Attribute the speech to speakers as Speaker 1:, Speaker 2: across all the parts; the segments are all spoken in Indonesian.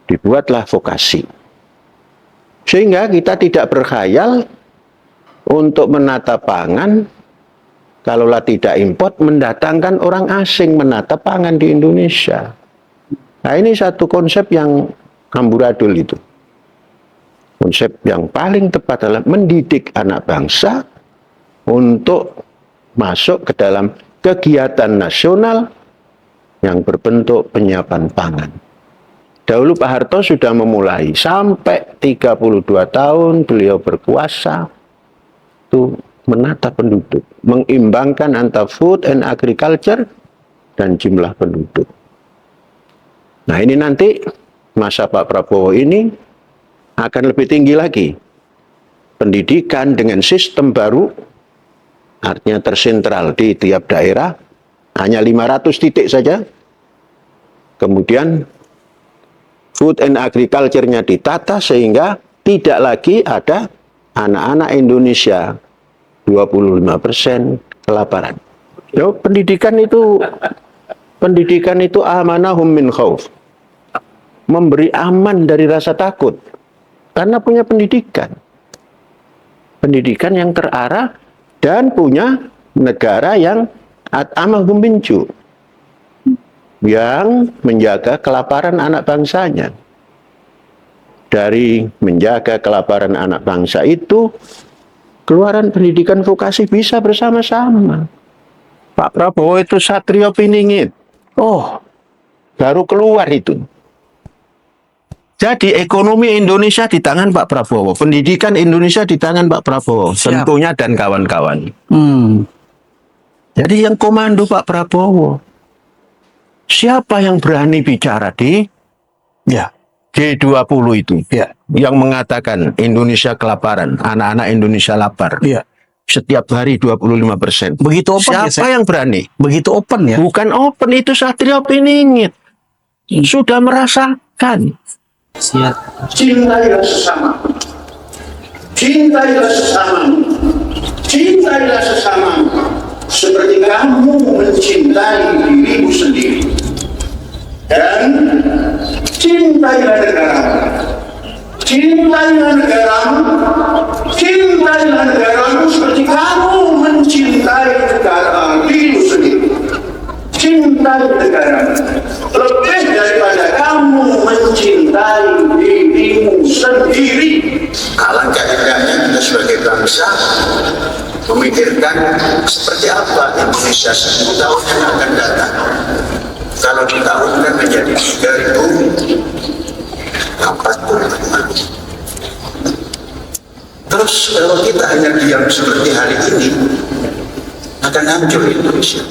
Speaker 1: dibuatlah vokasi. Sehingga kita tidak berkhayal untuk menata pangan, kalaulah tidak import, mendatangkan orang asing menata pangan di Indonesia. Nah, ini satu konsep yang amburadul itu. Konsep yang paling tepat adalah mendidik anak bangsa untuk masuk ke dalam kegiatan nasional yang berbentuk penyiapan pangan. Dahulu Pak Harto sudah memulai, sampai 32 tahun beliau berkuasa, itu menata penduduk, mengimbangkan antara food and agriculture dan jumlah penduduk. Nah, ini nanti masa Pak Prabowo ini akan lebih tinggi lagi. Pendidikan dengan sistem baru, artinya tersentral di tiap daerah, hanya 500 titik saja. Kemudian food and agriculture-nya ditata sehingga tidak lagi ada anak-anak Indonesia 25% kelaparan. Yo, pendidikan itu amanahum min khauf. Memberi aman dari rasa takut. Karena punya pendidikan. Pendidikan yang terarah dan punya negara yang at'amahum min ju', yang menjaga kelaparan anak bangsanya. Dari menjaga kelaparan anak bangsa itu, keluaran pendidikan vokasi bisa bersama-sama. Pak Prabowo itu satrio piningit. Oh, baru keluar itu. Jadi ekonomi Indonesia di tangan Pak Prabowo, pendidikan Indonesia di tangan Pak Prabowo, tentunya dan kawan-kawan. Jadi yang komando Pak Prabowo. Siapa yang berani bicara di G20 itu? Yang mengatakan Indonesia kelaparan, anak-anak Indonesia lapar. Setiap hari 25%.
Speaker 2: Begitu open.
Speaker 1: Siapa yang berani?
Speaker 2: Begitu open ya?
Speaker 1: Bukan open, itu satrio piningit. Sudah merasakan.
Speaker 3: Cintailah sesama. Cintailah sesama. Cintailah sesama. Seperti kamu mencintai dirimu sendiri. Dan cintailah negaramu. Cintailah negaramu. Cintailah negaramu seperti kamu mencintai dirimu sendiri. Cintai negaramu lebih daripada kamu mencintai dirimu sendiri. Alangkah indahnya kita sebagai bangsa memikirkan seperti apa Indonesia 10 tahun yang akan datang. Kalau ditahunkan menjadi 3045. Terus kalau kita hanya diam seperti hari ini, akan hancur Indonesia.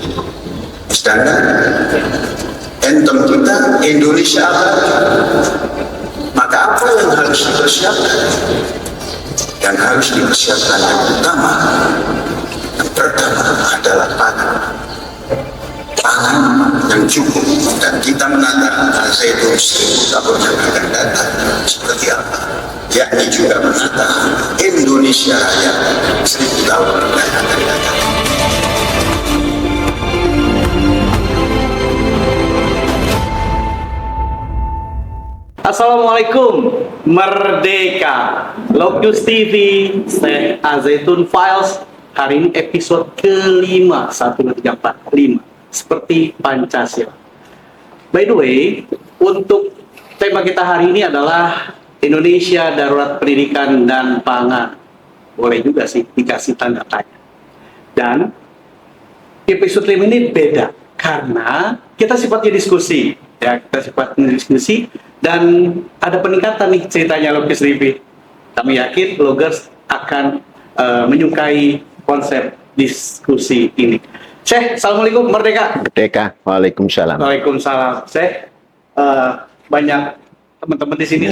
Speaker 3: Sedangkan anthem kita Indonesia maka apa yang harus dipersiapkan? Yang harus dipersiapkan yang utama, yang pertama adalah pangan. Pangan yang cukup, dan kita menata Al-Zaitun 1000 tahun yang akan datang seperti apa, yakni juga menata Indonesia Raya 1000 tahun yang akan datang.
Speaker 4: Assalamualaikum, Merdeka, Lokus TV, saya Al-Zaitun Files. Hari ini episode kelima 1345, seperti Pancasila. By the way, untuk tema kita hari ini adalah Indonesia Darurat Pendidikan dan Pangan. Boleh juga sih dikasih tanda tanya. Dan episode 5 ini beda karena kita sifatnya diskusi. Ya, kita sifatnya diskusi dan ada peningkatan nih ceritanya Logis TV. Kami yakin bloggers akan menyukai konsep diskusi ini. Syekh, Assalamualaikum, Merdeka.
Speaker 1: Merdeka, waalaikumsalam.
Speaker 4: Waalaikumsalam. Syekh, banyak teman-teman di sini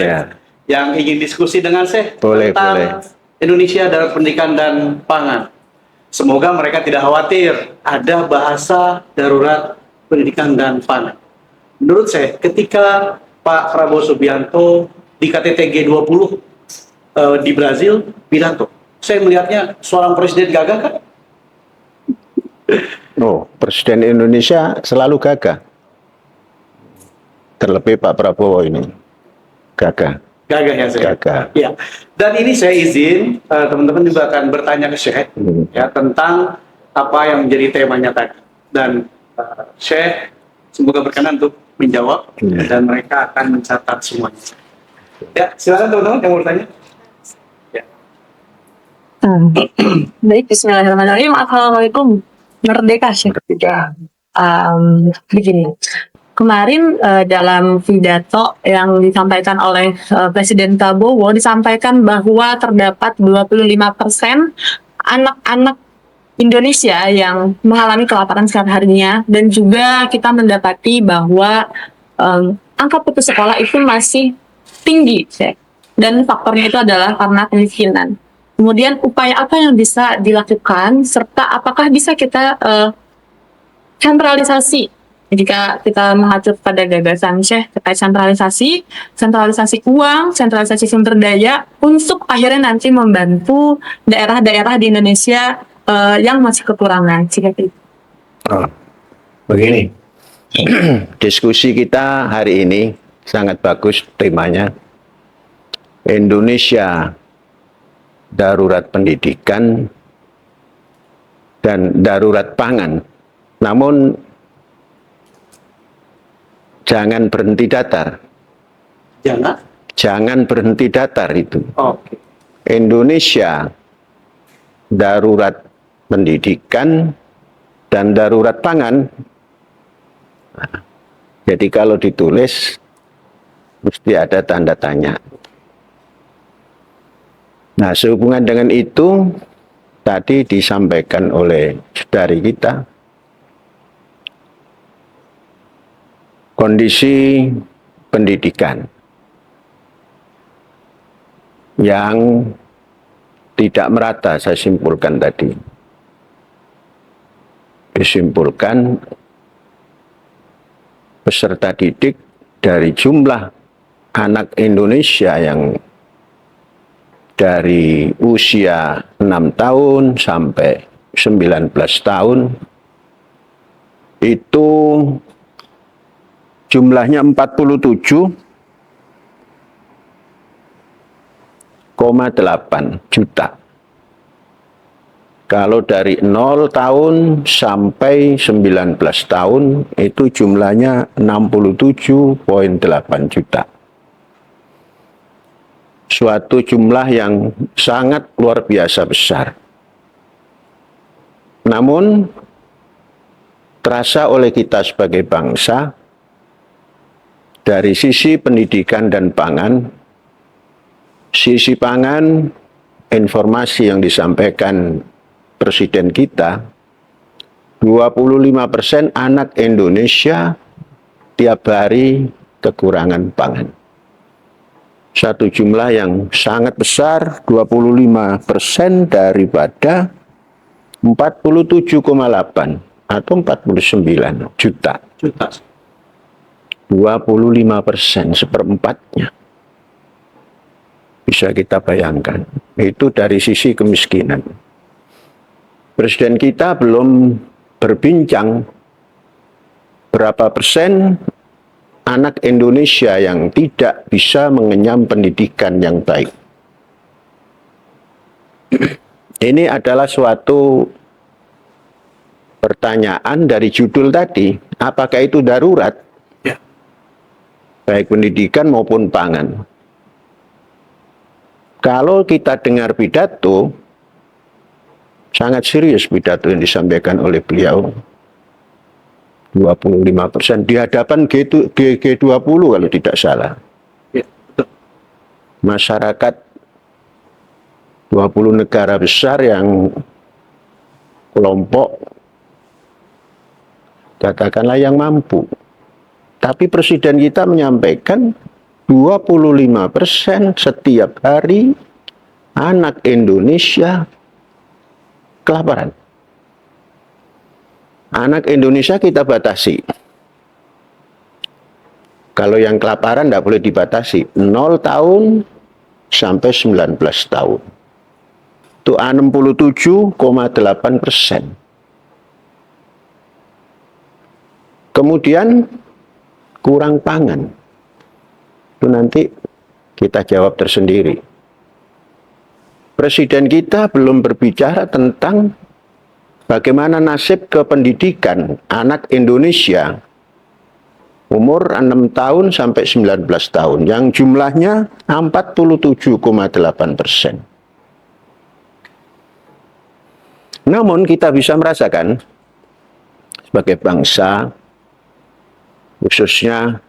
Speaker 4: yang ingin diskusi dengan Syekh tentang Indonesia dalam pendidikan dan pangan. Semoga mereka tidak khawatir ada bahasa darurat pendidikan dan pangan. Menurut saya, ketika Pak Prabowo Subianto di KTT G20 di Brazil pidato, saya melihatnya seorang presiden gagah kan?
Speaker 1: Oh, Presiden Indonesia selalu gagah. Terlebih Pak Prabowo ini. Gagah.
Speaker 4: Gagah ya Syekh.
Speaker 1: Gagah.
Speaker 4: Ya. Dan ini saya izin teman-teman juga akan bertanya ke Syekh ya tentang apa yang menjadi temanya tadi. Dan Syekh semoga berkenan untuk menjawab dan mereka akan mencatat semuanya. Ya, silakan teman-teman yang mau bertanya. Ya.
Speaker 2: Baik, Bismillahirrahmanirrahim. Assalamualaikum. Merdeka, Syekh.
Speaker 1: Merdeka.
Speaker 2: Begini, kemarin dalam pidato yang disampaikan oleh Presiden Prabowo disampaikan bahwa terdapat 25% anak-anak Indonesia yang mengalami kelaparan setiap harinya, dan juga kita mendapati bahwa angka putus sekolah itu masih tinggi, Syekh. Dan faktornya itu adalah karena kemiskinan. Kemudian upaya apa yang bisa dilakukan, serta apakah bisa kita sentralisasi, jika kita mengacu pada gagasan Syekh terkait sentralisasi uang, sentralisasi sumber daya, untuk akhirnya nanti membantu daerah-daerah di Indonesia yang masih kekurangan.
Speaker 1: Begini, diskusi kita hari ini sangat bagus temanya. Indonesia darurat pendidikan dan darurat pangan. Namun jangan berhenti datar. Jangan berhenti datar itu.
Speaker 4: Oke.
Speaker 1: Indonesia darurat pendidikan dan darurat pangan. Jadi kalau ditulis mesti ada tanda tanya. Nah, sehubungan dengan itu tadi disampaikan oleh saudari kita, kondisi pendidikan yang tidak merata, saya simpulkan tadi. Disimpulkan peserta didik dari jumlah anak Indonesia yang dari usia 6 tahun sampai 19 tahun itu jumlahnya 47,8 juta. Kalau dari 0 tahun sampai 19 tahun itu jumlahnya 67,8 juta. Suatu jumlah yang sangat luar biasa besar. Namun terasa oleh kita sebagai bangsa dari sisi pendidikan dan pangan, sisi pangan, informasi yang disampaikan Presiden kita, 25% anak Indonesia tiap hari kekurangan pangan. Satu jumlah yang sangat besar, 25% daripada 47,8 atau 49 juta. 25%, seperempatnya. Bisa kita bayangkan. Itu dari sisi kemiskinan. Presiden kita belum berbincang berapa persen anak Indonesia yang tidak bisa mengenyam pendidikan yang baik. Ini adalah suatu pertanyaan dari judul tadi, apakah itu darurat?
Speaker 4: Ya.
Speaker 1: Baik pendidikan maupun pangan. Kalau kita dengar pidato, sangat serius pidato yang disampaikan oleh beliau. 25% di hadapan G20 kalau tidak salah.
Speaker 4: Ya, betul.
Speaker 1: Masyarakat 20 negara besar yang kelompok katakanlah yang mampu. Tapi Presiden kita menyampaikan 25% setiap hari anak Indonesia kelaparan. Anak Indonesia kita batasi. Kalau yang kelaparan tidak boleh dibatasi. 0 tahun sampai 19 tahun. Itu 67,8%. Kemudian kurang pangan. Itu nanti kita jawab tersendiri. Presiden kita belum berbicara tentang bagaimana nasib kependidikan anak Indonesia umur 6 tahun sampai 19 tahun yang jumlahnya 47,8%. Namun kita bisa merasakan sebagai bangsa, khususnya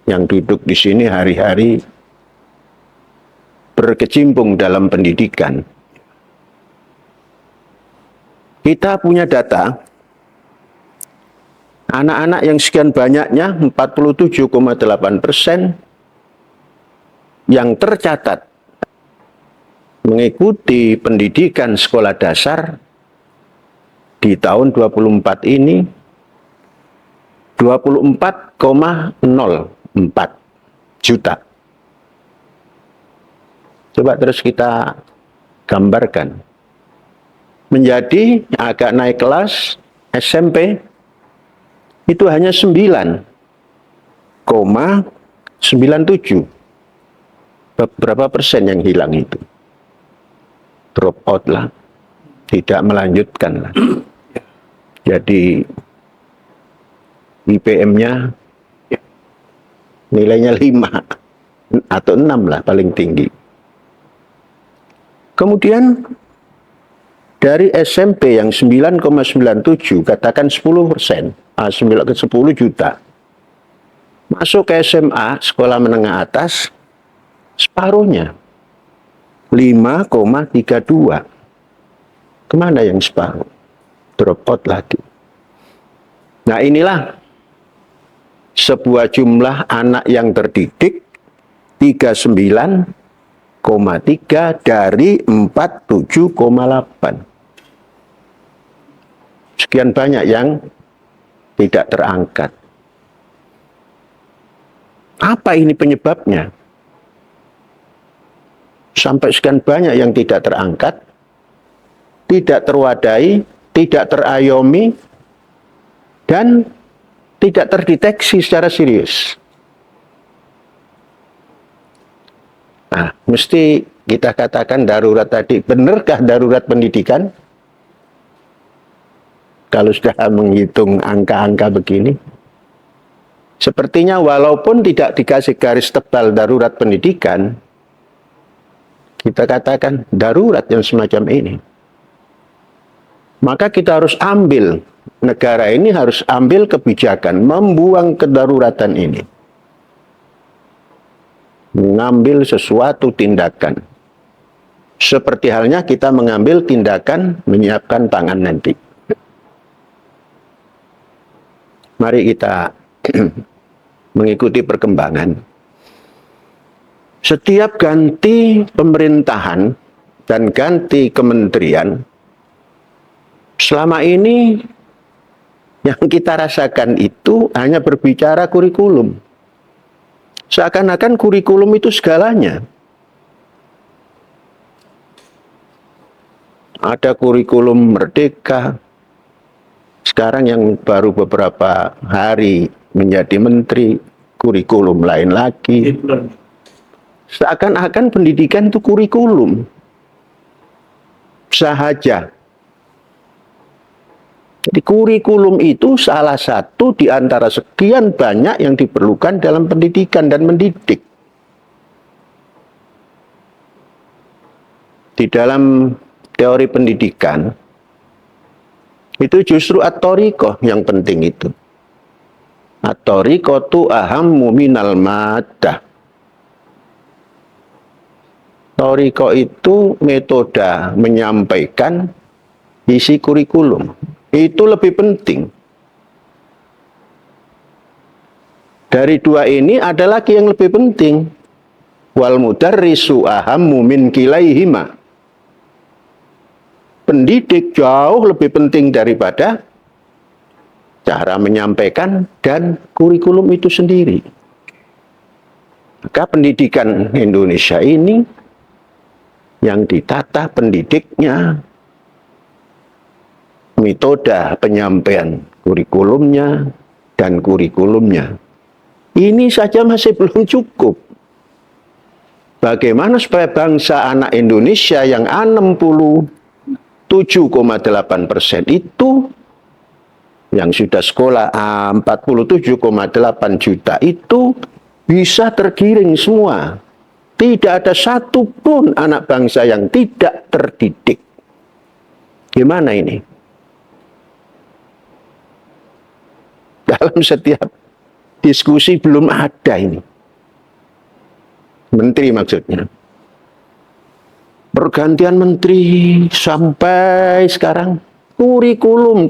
Speaker 1: yang duduk di sini hari-hari berkecimpung dalam pendidikan. Kita punya data, anak-anak yang sekian banyaknya, 47,8% yang tercatat mengikuti pendidikan sekolah dasar di tahun 24 ini 24,04 juta. Coba terus kita gambarkan. Menjadi agak naik kelas SMP itu hanya 9,97. Berapa persen yang hilang itu? Drop out lah. Tidak melanjutkan lah. Jadi IPM-nya nilainya 5 atau 6 lah paling tinggi. Kemudian dari SMP yang 9,97 katakan 10%, 10 juta. Masuk ke SMA, sekolah menengah atas, separuhnya 5,32. Kemana yang separuh? Drop out lagi. Nah inilah sebuah jumlah anak yang terdidik 39,3 dari 47,8. Sekian banyak yang tidak terangkat. Apa ini penyebabnya? Sampai sekian banyak yang tidak terangkat, tidak terwadai, tidak terayomi, dan tidak terdeteksi secara serius. Nah, mesti kita katakan darurat tadi. Benarkah darurat pendidikan? Kalau sudah menghitung angka-angka begini. Sepertinya walaupun tidak dikasih garis tebal darurat pendidikan, kita katakan darurat yang semacam ini. Maka kita harus ambil, negara ini harus ambil kebijakan, membuang kedaruratan ini. Mengambil sesuatu tindakan. Seperti halnya kita mengambil tindakan menyiapkan pangan nanti. Mari kita mengikuti perkembangan. Setiap ganti pemerintahan dan ganti kementerian, selama ini yang kita rasakan itu hanya berbicara kurikulum. Seakan-akan kurikulum itu segalanya. Ada kurikulum merdeka. Sekarang yang baru beberapa hari menjadi menteri, kurikulum lain lagi. Seakan-akan pendidikan itu kurikulum. Sahaja. Jadi kurikulum itu salah satu di antara sekian banyak yang diperlukan dalam pendidikan dan mendidik. Di dalam teori pendidikan, itu justru at-thoriqah yang penting itu. At-thoriqatu ahammu minal maddah. Thoriqah itu metode menyampaikan isi kurikulum. Itu lebih penting. Dari dua ini ada lagi yang lebih penting. Wal mudarrisu ahammu min kilaihima. Pendidik jauh lebih penting daripada cara menyampaikan dan kurikulum itu sendiri. Maka pendidikan Indonesia ini yang ditata pendidiknya, metode penyampaian kurikulumnya dan kurikulumnya. Ini saja masih belum cukup. bagaimana supaya bangsa anak Indonesia yang 67,8% itu yang sudah sekolah 47,8 juta itu bisa tergiring semua. Tidak ada satupun anak bangsa yang tidak terdidik. Gimana ini? Dalam setiap diskusi belum ada ini. Menteri maksudnya. Pergantian menteri sampai sekarang kurikulum.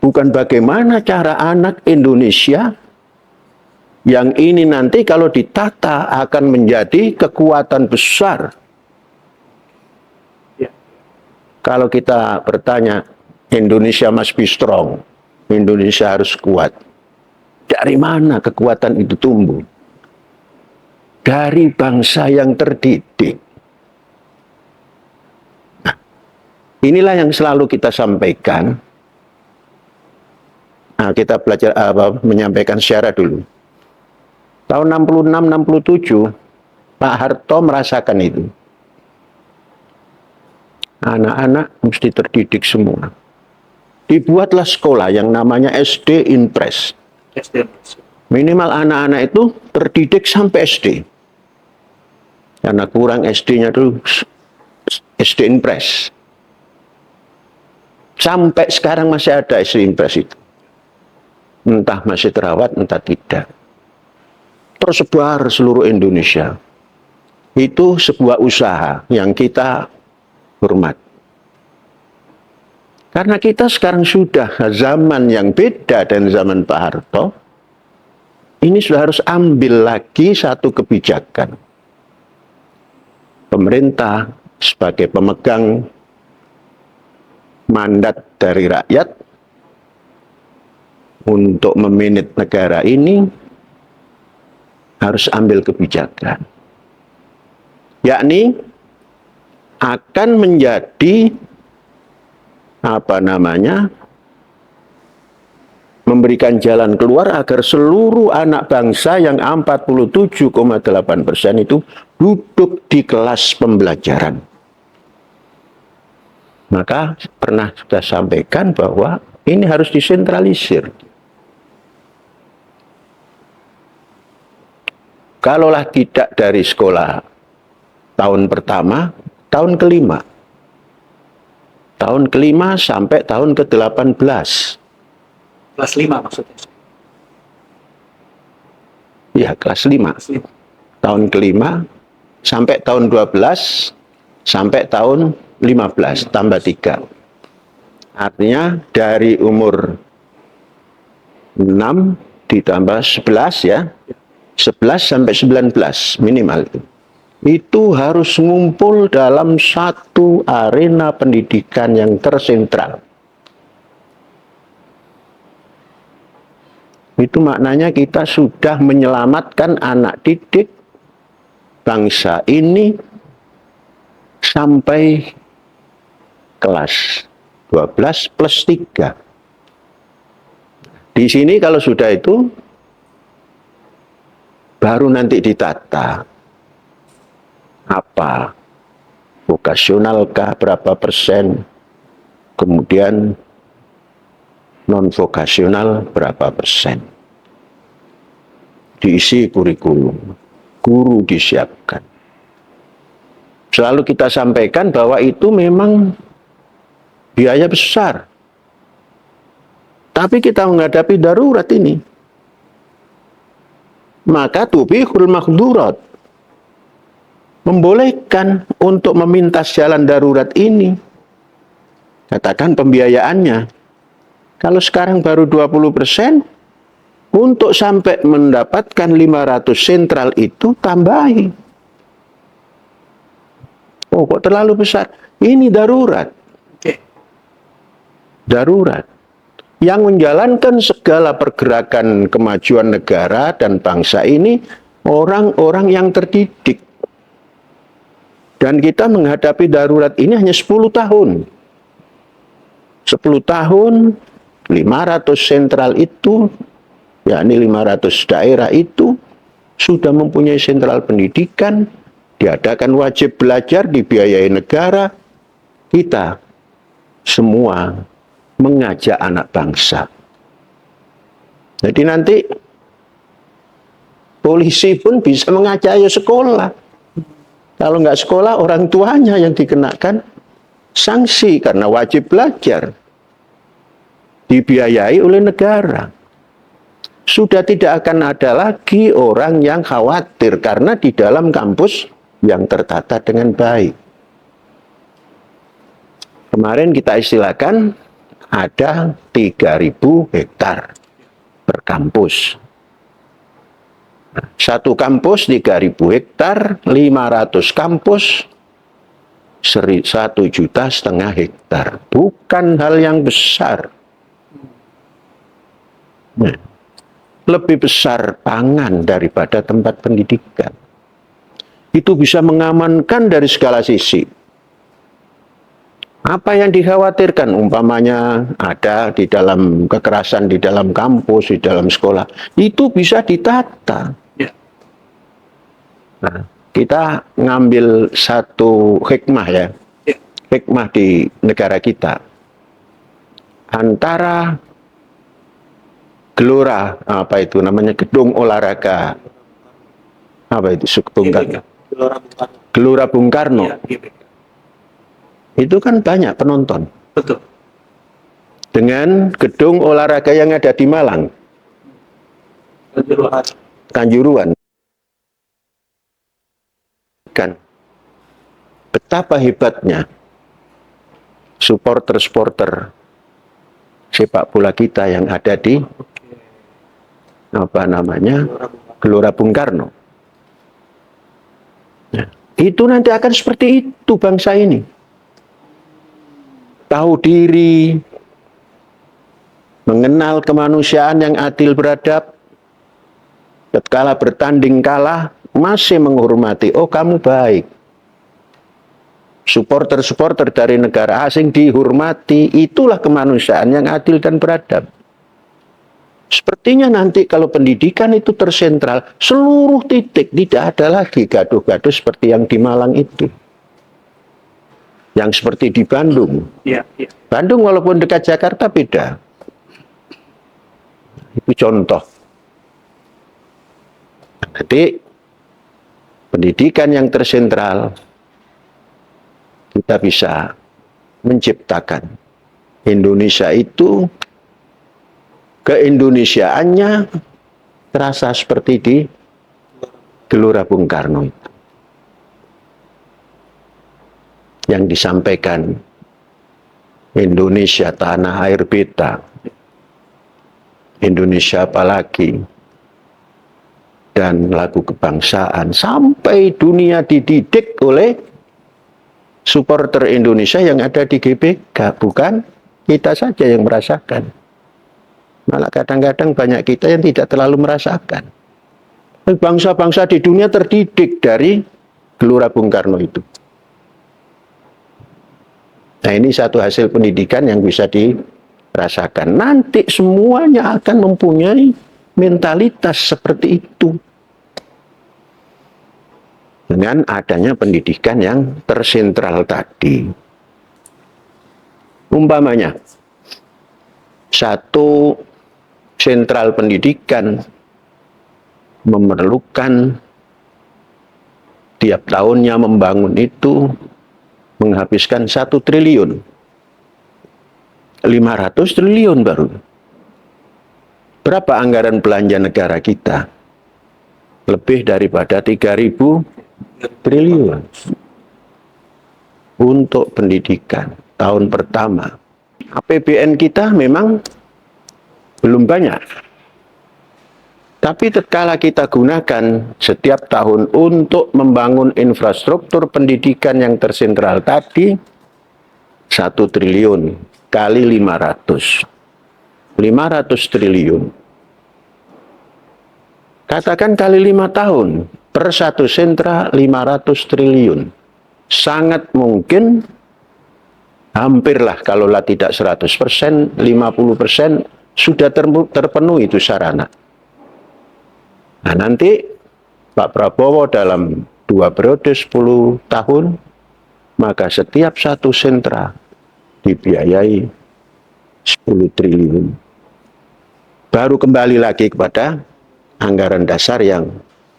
Speaker 1: Bukan bagaimana cara anak Indonesia yang ini nanti kalau ditata akan menjadi kekuatan besar.
Speaker 4: Ya.
Speaker 1: Kalau kita bertanya, Indonesia must be strong. Indonesia harus kuat. Dari mana kekuatan itu tumbuh? Dari bangsa yang terdidik. Nah, inilah yang selalu kita sampaikan. Nah, kita belajar menyampaikan secara dulu. Tahun 66-67, Pak Harto merasakan itu. Anak-anak mesti terdidik semua. Dibuatlah sekolah yang namanya SD Impres. Minimal anak-anak itu terdidik sampai SD. Karena kurang SD-nya dulu SD Impres. Sampai sekarang masih ada SD Impres itu. Entah masih terawat, entah tidak. Tersebar seluruh Indonesia. Itu sebuah usaha yang kita hormat. Karena kita sekarang sudah zaman yang beda dengan zaman Pak Harto, ini sudah harus ambil lagi satu kebijakan. Pemerintah sebagai pemegang mandat dari rakyat untuk memanage negara ini harus ambil kebijakan. Yakni akan menjadi memberikan jalan keluar agar seluruh anak bangsa yang 47,8% itu duduk di kelas pembelajaran. Maka pernah kita sampaikan bahwa ini harus disentralisir. Kalaulah tidak dari sekolah tahun pertama, tahun kelima. Tahun kelima sampai tahun ke-18.
Speaker 4: Kelas 5 maksudnya.
Speaker 1: Ya, kelas 5. Tahun kelima sampai tahun 12 sampai tahun 15 tambah 3. Artinya dari umur 6 ditambah 11 ya. 11 sampai 19 minimal itu. Itu harus ngumpul dalam satu arena pendidikan yang tersentral. Itu maknanya kita sudah menyelamatkan anak didik bangsa ini sampai kelas 12 plus 3. Di sini kalau sudah itu, baru nanti ditata. Apa? Vokasionalkah berapa persen? Kemudian non-vokasional berapa persen? Diisi kurikulum. Guru disiapkan. Selalu kita sampaikan bahwa itu memang biaya besar. Tapi kita menghadapi darurat ini. Maka tubihul makhdurat. Membolehkan untuk memintas jalan darurat ini. Katakan pembiayaannya. Kalau sekarang baru 20%, untuk sampai mendapatkan 500 sentral itu tambahi. Oh, kok terlalu besar? Ini darurat. Darurat. Yang menjalankan segala pergerakan kemajuan negara dan bangsa ini orang-orang yang terdidik. Dan kita menghadapi darurat ini hanya 10 tahun. 10 tahun, 500 sentral itu, yakni 500 daerah itu, sudah mempunyai sentral pendidikan, diadakan wajib belajar, dibiayai negara, kita semua mengajak anak bangsa. Jadi nanti polisi pun bisa mengajak ayo sekolah. Kalau nggak sekolah, orang tuanya yang dikenakan sanksi karena wajib belajar. Dibiayai oleh negara. Sudah tidak akan ada lagi orang yang khawatir karena di dalam kampus yang tertata dengan baik. Kemarin kita istilahkan ada 3.000 hektar per kampus. Satu kampus 3.000 hektar, 500 kampus, 1,5 juta hektar. Bukan hal yang besar. Nah, lebih besar pangan daripada tempat pendidikan. Itu bisa mengamankan dari segala sisi. Apa yang dikhawatirkan, umpamanya ada di dalam kekerasan di dalam kampus, di dalam sekolah, itu bisa ditata.
Speaker 4: Ya.
Speaker 1: Nah, kita ngambil satu hikmah ya, hikmah di negara kita. Antara gelora, apa itu namanya, gedung olahraga, apa itu, Gelora Bung Karno.
Speaker 4: Ya, GBK.
Speaker 1: Itu kan banyak penonton.
Speaker 4: Betul.
Speaker 1: Dengan gedung olahraga yang ada di Malang, Kanjuruhan. Kan betapa hebatnya supporter-supporter sepak bola kita yang ada di apa namanya, Gelora Bung Karno. Nah, itu nanti akan seperti itu bangsa ini. Tahu diri, mengenal kemanusiaan yang adil beradab, tatkala bertanding kalah masih menghormati, oh kamu baik. Supporter-supporter dari negara asing dihormati, itulah kemanusiaan yang adil dan beradab. Sepertinya nanti kalau pendidikan itu tersentral, seluruh titik, tidak ada lagi gaduh-gaduh seperti yang di Malang itu. Yang seperti di Bandung.
Speaker 4: Ya, ya.
Speaker 1: Bandung walaupun dekat Jakarta beda. Itu contoh. Jadi pendidikan yang tersentral, kita bisa menciptakan Indonesia itu, keindonesiaannya terasa seperti di Gelora Bung Karno itu. Yang disampaikan Indonesia tanah air beta, Indonesia apalagi, dan lagu kebangsaan, sampai dunia dididik oleh supporter Indonesia yang ada di GBK, bukan kita saja yang merasakan. Malah kadang-kadang banyak kita yang tidak terlalu merasakan. Bangsa-bangsa di dunia terdidik dari Gelora Bung Karno itu. Nah, ini satu hasil pendidikan yang bisa dirasakan. Nanti semuanya akan mempunyai mentalitas seperti itu. Dengan adanya pendidikan yang tersentral tadi. Umpamanya, satu sentral pendidikan memerlukan tiap tahunnya membangun itu menghabiskan 1 triliun. 500 triliun baru. Berapa anggaran belanja negara kita? Lebih daripada 3.000 triliun untuk pendidikan tahun pertama. APBN kita memang belum banyak, tapi tatkala kita gunakan setiap tahun untuk membangun infrastruktur pendidikan yang tersentral tadi, 1 triliun kali 500 triliun. Katakan kali 5 tahun, per satu sentra 500 triliun. Sangat mungkin, hampirlah kalaulah tidak 100%, 50% sudah terpenuhi itu sarana. Nah, nanti Pak Prabowo dalam 2 periode 10 tahun, maka setiap satu sentra dibiayai 10 triliun. Baru kembali lagi kepada anggaran dasar yang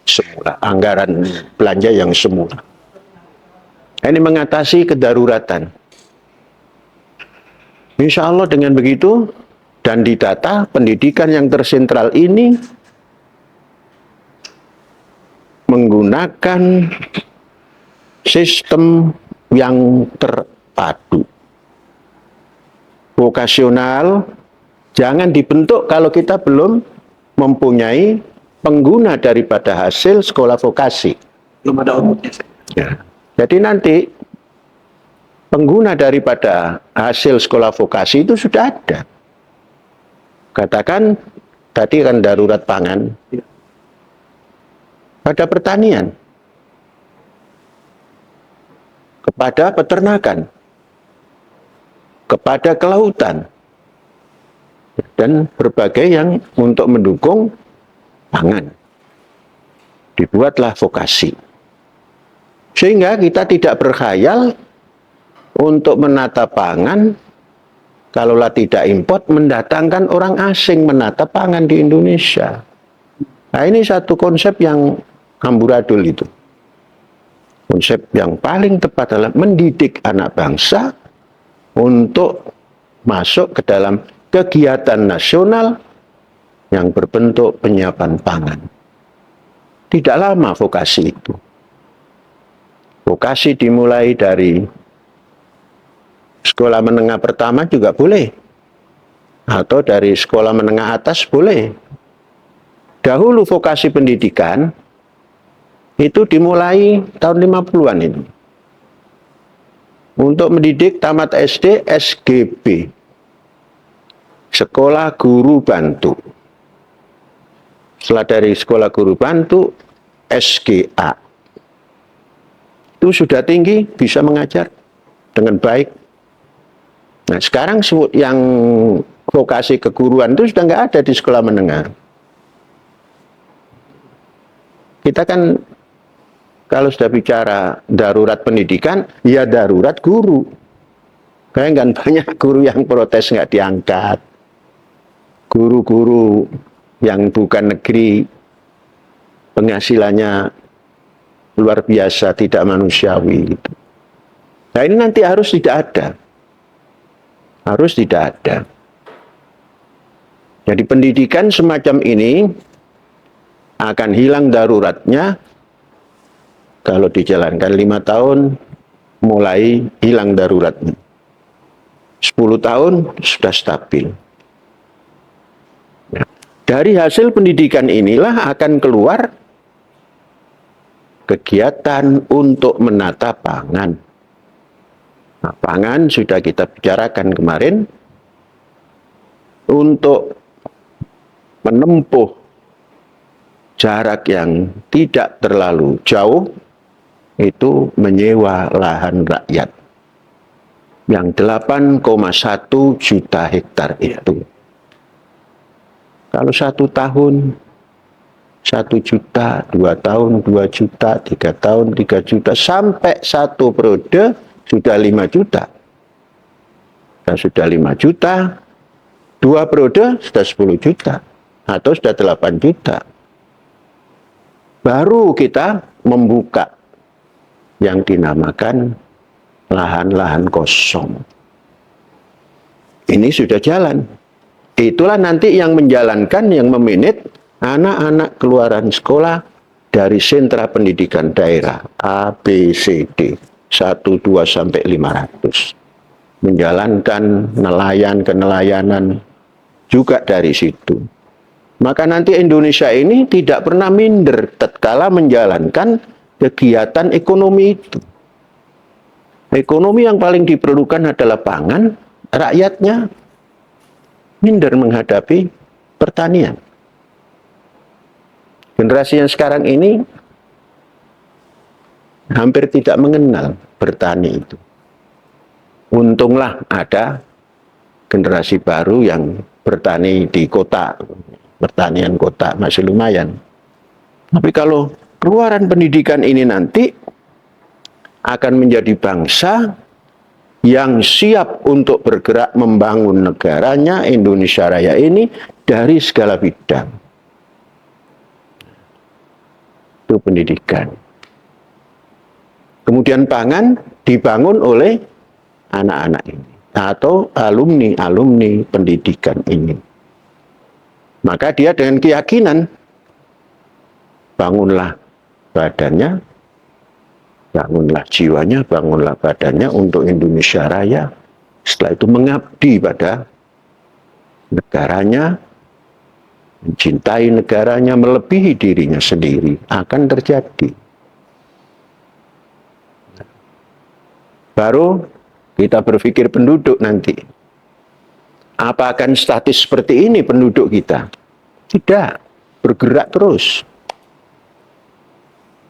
Speaker 1: semula, anggaran belanja yang semula. Ini mengatasi kedaruratan. Insya Allah dengan begitu, dan didata pendidikan yang tersentral ini menggunakan sistem yang terpadu. Vokasional jangan dibentuk kalau kita belum mempunyai pengguna daripada hasil sekolah vokasi.
Speaker 4: Belum ada outputnya.
Speaker 1: Ya. Jadi nanti pengguna daripada hasil sekolah vokasi itu sudah ada. Katakan tadi kan darurat pangan. Pada pertanian, kepada peternakan, kepada kelautan, dan berbagai yang untuk mendukung pangan. Dibuatlah vokasi. Sehingga kita tidak berkhayal untuk menata pangan, kalaulah tidak import, mendatangkan orang asing menata pangan di Indonesia. Nah, ini satu konsep yang amburadul itu. Konsep yang paling tepat adalah mendidik anak bangsa untuk masuk ke dalam kegiatan nasional yang berbentuk penyiapan pangan. Tidak lama vokasi itu. Vokasi dimulai dari sekolah menengah pertama juga boleh. Atau dari sekolah menengah atas boleh. Dahulu vokasi pendidikan itu dimulai tahun 50-an ini. Untuk mendidik tamat SD, SGB. Sekolah Guru Bantu. Setelah dari Sekolah Guru Bantu, SGA. Itu sudah tinggi, bisa mengajar dengan baik. Nah, sekarang yang vokasi keguruan itu sudah nggak ada di sekolah menengah. Kita kan kalau sudah bicara darurat pendidikan, ya darurat guru. Kayak kan banyak guru yang protes nggak diangkat. Guru-guru yang bukan negeri, penghasilannya luar biasa, tidak manusiawi. Gitu. Nah ini nanti harus tidak ada. Harus tidak ada. Jadi pendidikan semacam ini akan hilang daruratnya kalau dijalankan 5 tahun mulai hilang daruratnya. 10 tahun sudah stabil. Dari hasil pendidikan inilah akan keluar kegiatan untuk menata pangan. Nah, pangan sudah kita bicarakan kemarin untuk menempuh jarak yang tidak terlalu jauh itu menyewa lahan rakyat yang 8,1 juta hektar itu. Kalau 1 tahun 1 juta, 2 tahun 2 juta, 3 tahun 3 juta, sampai 1 periode sudah 5 juta. Dan sudah 5 juta, 2 periode sudah 10 juta, atau sudah 8 juta. Baru kita membuka yang dinamakan lahan-lahan kosong. Ini sudah jalan. Itulah nanti yang menjalankan, yang memanage anak-anak keluaran sekolah dari sentra pendidikan daerah A, B, C, D 1, 2 sampai 500. Menjalankan nelayan kenelayanan juga dari situ. Maka nanti Indonesia ini tidak pernah minder tatkala menjalankan kegiatan ekonomi itu. Ekonomi yang paling diperlukan adalah pangan, rakyatnya minder menghadapi pertanian. Generasi yang sekarang ini hampir tidak mengenal bertani itu. Untunglah ada generasi baru yang bertani di kota, pertanian kota masih lumayan. Tapi kalau keluaran pendidikan ini nanti akan menjadi bangsa yang siap untuk bergerak membangun negaranya, Indonesia Raya ini, dari segala bidang. Itu pendidikan. Kemudian pangan dibangun oleh anak-anak ini atau alumni-alumni pendidikan ini. Maka dia dengan keyakinan, bangunlah badannya, bangunlah jiwanya, bangunlah badannya untuk Indonesia Raya. Setelah itu mengabdi pada negaranya, mencintai negaranya, melebihi dirinya sendiri, akan terjadi. Baru kita berpikir penduduk nanti. Apa akan statis seperti ini penduduk kita? Tidak, bergerak terus.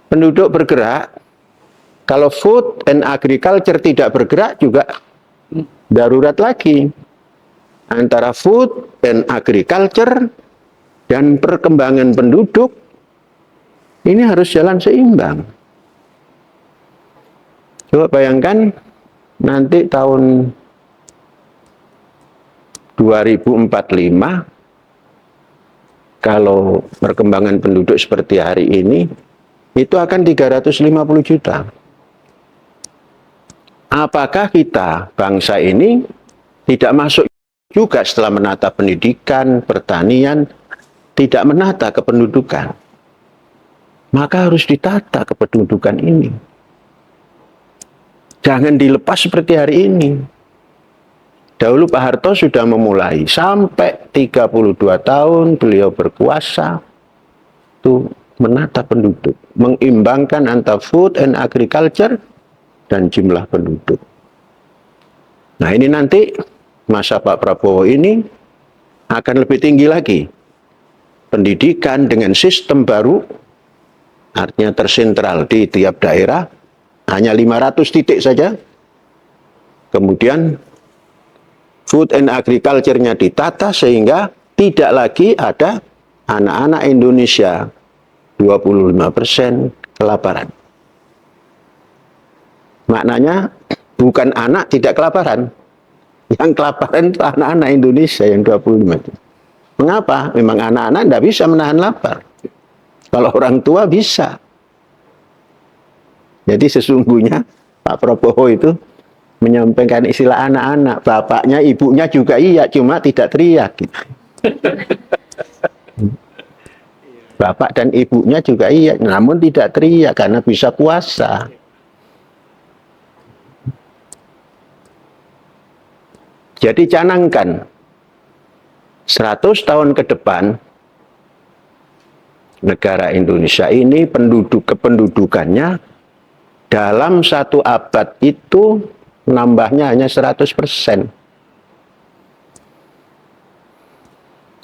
Speaker 1: Penduduk bergerak, kalau food and agriculture tidak bergerak juga darurat lagi. Antara food and agriculture dan perkembangan penduduk ini harus jalan seimbang. Coba bayangkan nanti tahun 2045 kalau perkembangan penduduk seperti hari ini itu akan 350 juta. Apakah kita bangsa ini tidak masuk juga setelah menata pendidikan, pertanian, tidak menata kependudukan? Maka harus ditata kependudukan ini. Jangan dilepas seperti hari ini. Dahulu Pak Harto sudah memulai, sampai 32 tahun beliau berkuasa, itu menata penduduk, mengimbangkan antara food and agriculture dan jumlah penduduk. Nah ini nanti masa Pak Prabowo ini akan lebih tinggi lagi. Pendidikan dengan sistem baru, artinya tersentral di tiap daerah, hanya 500 titik saja. Kemudian food and agriculture-nya ditata sehingga tidak lagi ada anak-anak Indonesia 25% kelaparan. Maknanya bukan anak tidak kelaparan. Yang kelaparan itu anak-anak Indonesia yang 25 itu. Mengapa? Memang anak-anak tidak bisa menahan lapar. Kalau orang tua bisa. Jadi sesungguhnya Pak Prabowo itu menyampaikan istilah anak-anak. Bapaknya, ibunya juga iya, cuma tidak teriak. Gitu. Bapak dan ibunya juga iya, namun tidak teriak karena bisa puasa. Jadi canangkan 100 tahun ke depan negara Indonesia ini kependudukannya dalam 1 abad itu nambahnya hanya 100%.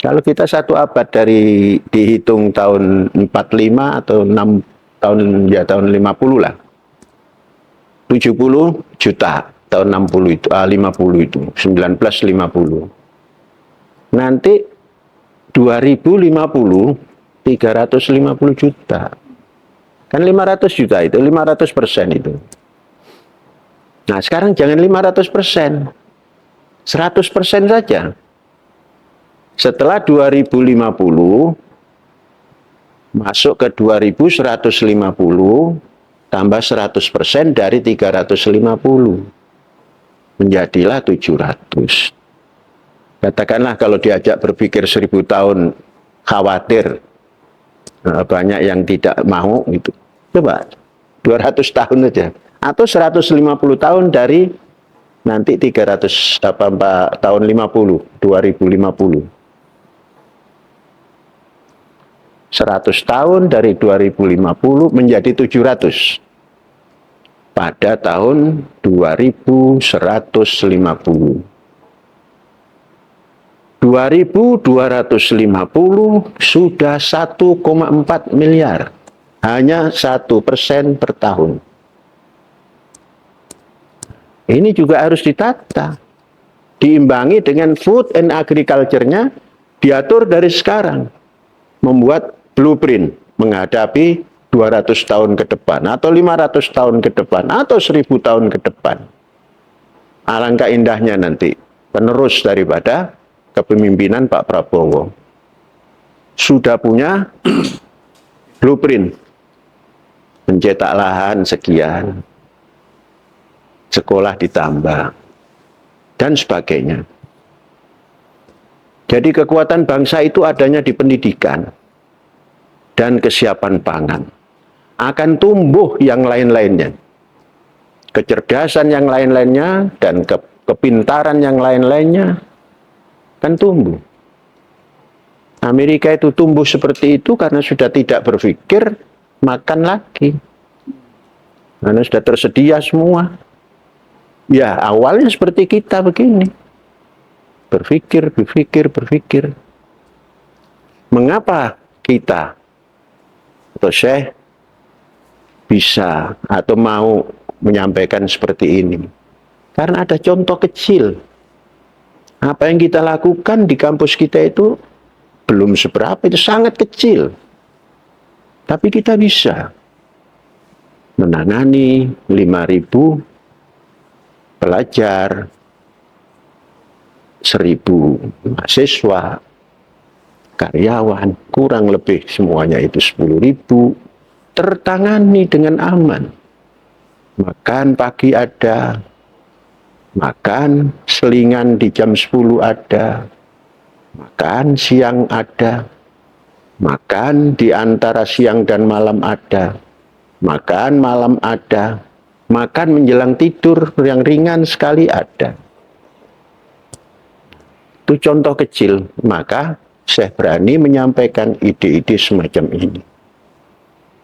Speaker 1: Kalau kita 1 abad dari dihitung tahun 45 atau 6 tahun, ya tahun 50 lah. 70 juta tahun 60 itu, 50 itu, 1950. Nanti 2050 350 juta. Kan 500 juta itu, 500% itu. Nah, sekarang jangan 500%. 100% saja. Setelah 2050 masuk ke 2150 tambah 100% dari 350. Menjadilah 700. Katakanlah kalau diajak berpikir 1000 tahun khawatir banyak yang tidak mau gitu. Coba 200 tahun saja atau 150 tahun dari nanti 300 tahun 50 2050. 100 tahun dari 2050 menjadi 700 pada tahun 2150. 2250 sudah 1,4 miliar. Hanya 1% per tahun. Ini juga harus ditata. Diimbangi dengan food and agriculture-nya diatur dari sekarang. Membuat blueprint menghadapi 200 tahun ke depan, atau 500 tahun ke depan, atau 1000 tahun ke depan. Alangkah indahnya nanti penerus daripada kepemimpinan Pak Prabowo. Sudah punya blueprint, mencetak lahan sekian, sekolah ditambah, dan sebagainya. Jadi kekuatan bangsa itu adanya di pendidikan dan kesiapan pangan. Akan tumbuh yang lain-lainnya. Kecerdasan yang lain-lainnya dan kepintaran yang lain-lainnya kan tumbuh. Amerika itu tumbuh seperti itu karena sudah tidak berpikir makan lagi. Karena sudah tersedia semua. Ya, awalnya seperti kita begini. Berpikir. Mengapa kita atau Syekh bisa atau mau menyampaikan seperti ini? Karena ada contoh kecil. Apa yang kita lakukan di kampus kita itu belum seberapa, itu sangat kecil. Tapi kita bisa menangani 5.000 pelajar, 1.000 mahasiswa, karyawan, kurang lebih semuanya itu 10.000, tertangani dengan aman. Makan pagi ada, makan selingan di jam 10 ada, makan siang ada, makan di antara siang dan malam ada, makan malam ada, makan menjelang tidur yang ringan sekali ada. Itu contoh kecil, maka saya berani menyampaikan ide-ide semacam ini.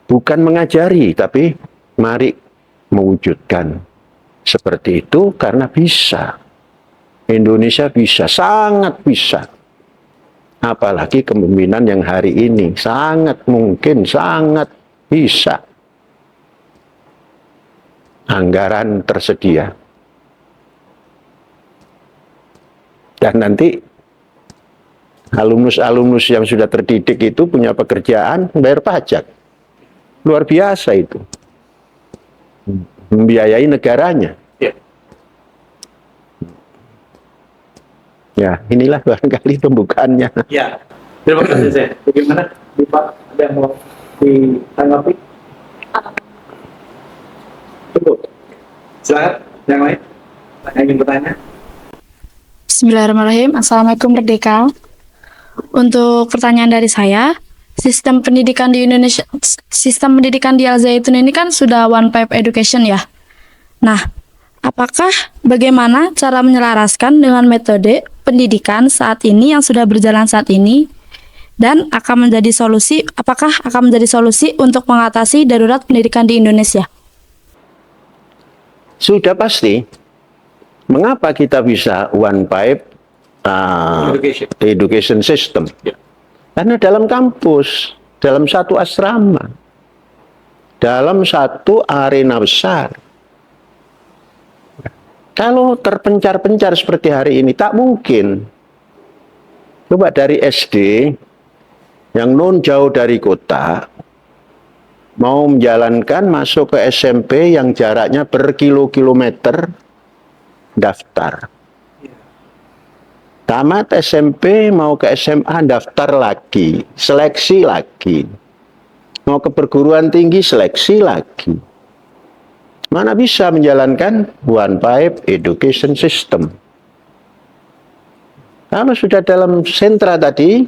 Speaker 1: Bukan mengajari, tapi mari mewujudkan. Seperti itu karena bisa. Indonesia bisa, sangat bisa. Apalagi kepemimpinan yang hari ini, sangat mungkin, sangat bisa. Anggaran tersedia. Dan nanti alumnus-alumnus yang sudah terdidik itu punya pekerjaan, bayar pajak. Luar biasa itu. Membiayai negaranya.
Speaker 4: Ya.
Speaker 1: Ya, inilah barangkali pembukaannya.
Speaker 4: Ya, terima kasih saya. Bagaimana, Pak? Ada yang mau ditanggapi? Cukup. Silakan, yang lain. Yang ingin bertanya?
Speaker 5: Bismillahirrahmanirrahim. Assalamualaikum Merdeka. Untuk pertanyaan dari saya, sistem pendidikan di Indonesia, sistem pendidikan di Al Zaitun ini kan sudah one pipe education ya. Nah, apakah bagaimana cara menyelaraskan dengan metode pendidikan saat ini yang sudah berjalan saat ini dan akan menjadi solusi, apakah akan menjadi solusi untuk mengatasi darurat pendidikan di Indonesia?
Speaker 1: Sudah pasti. Mengapa kita bisa one pipe education system?
Speaker 4: Ya.
Speaker 1: Karena dalam kampus, dalam satu asrama, dalam satu arena besar. Kalau terpencar-pencar seperti hari ini, tak mungkin. Coba dari SD, yang non jauh dari kota, mau menjalankan masuk ke SMP yang jaraknya berkilo-kilometer, daftar. Tamat SMP, mau ke SMA, daftar lagi, seleksi lagi. Mau ke perguruan tinggi, seleksi lagi. Mana bisa menjalankan one pipe education system? Kalau sudah dalam sentra tadi,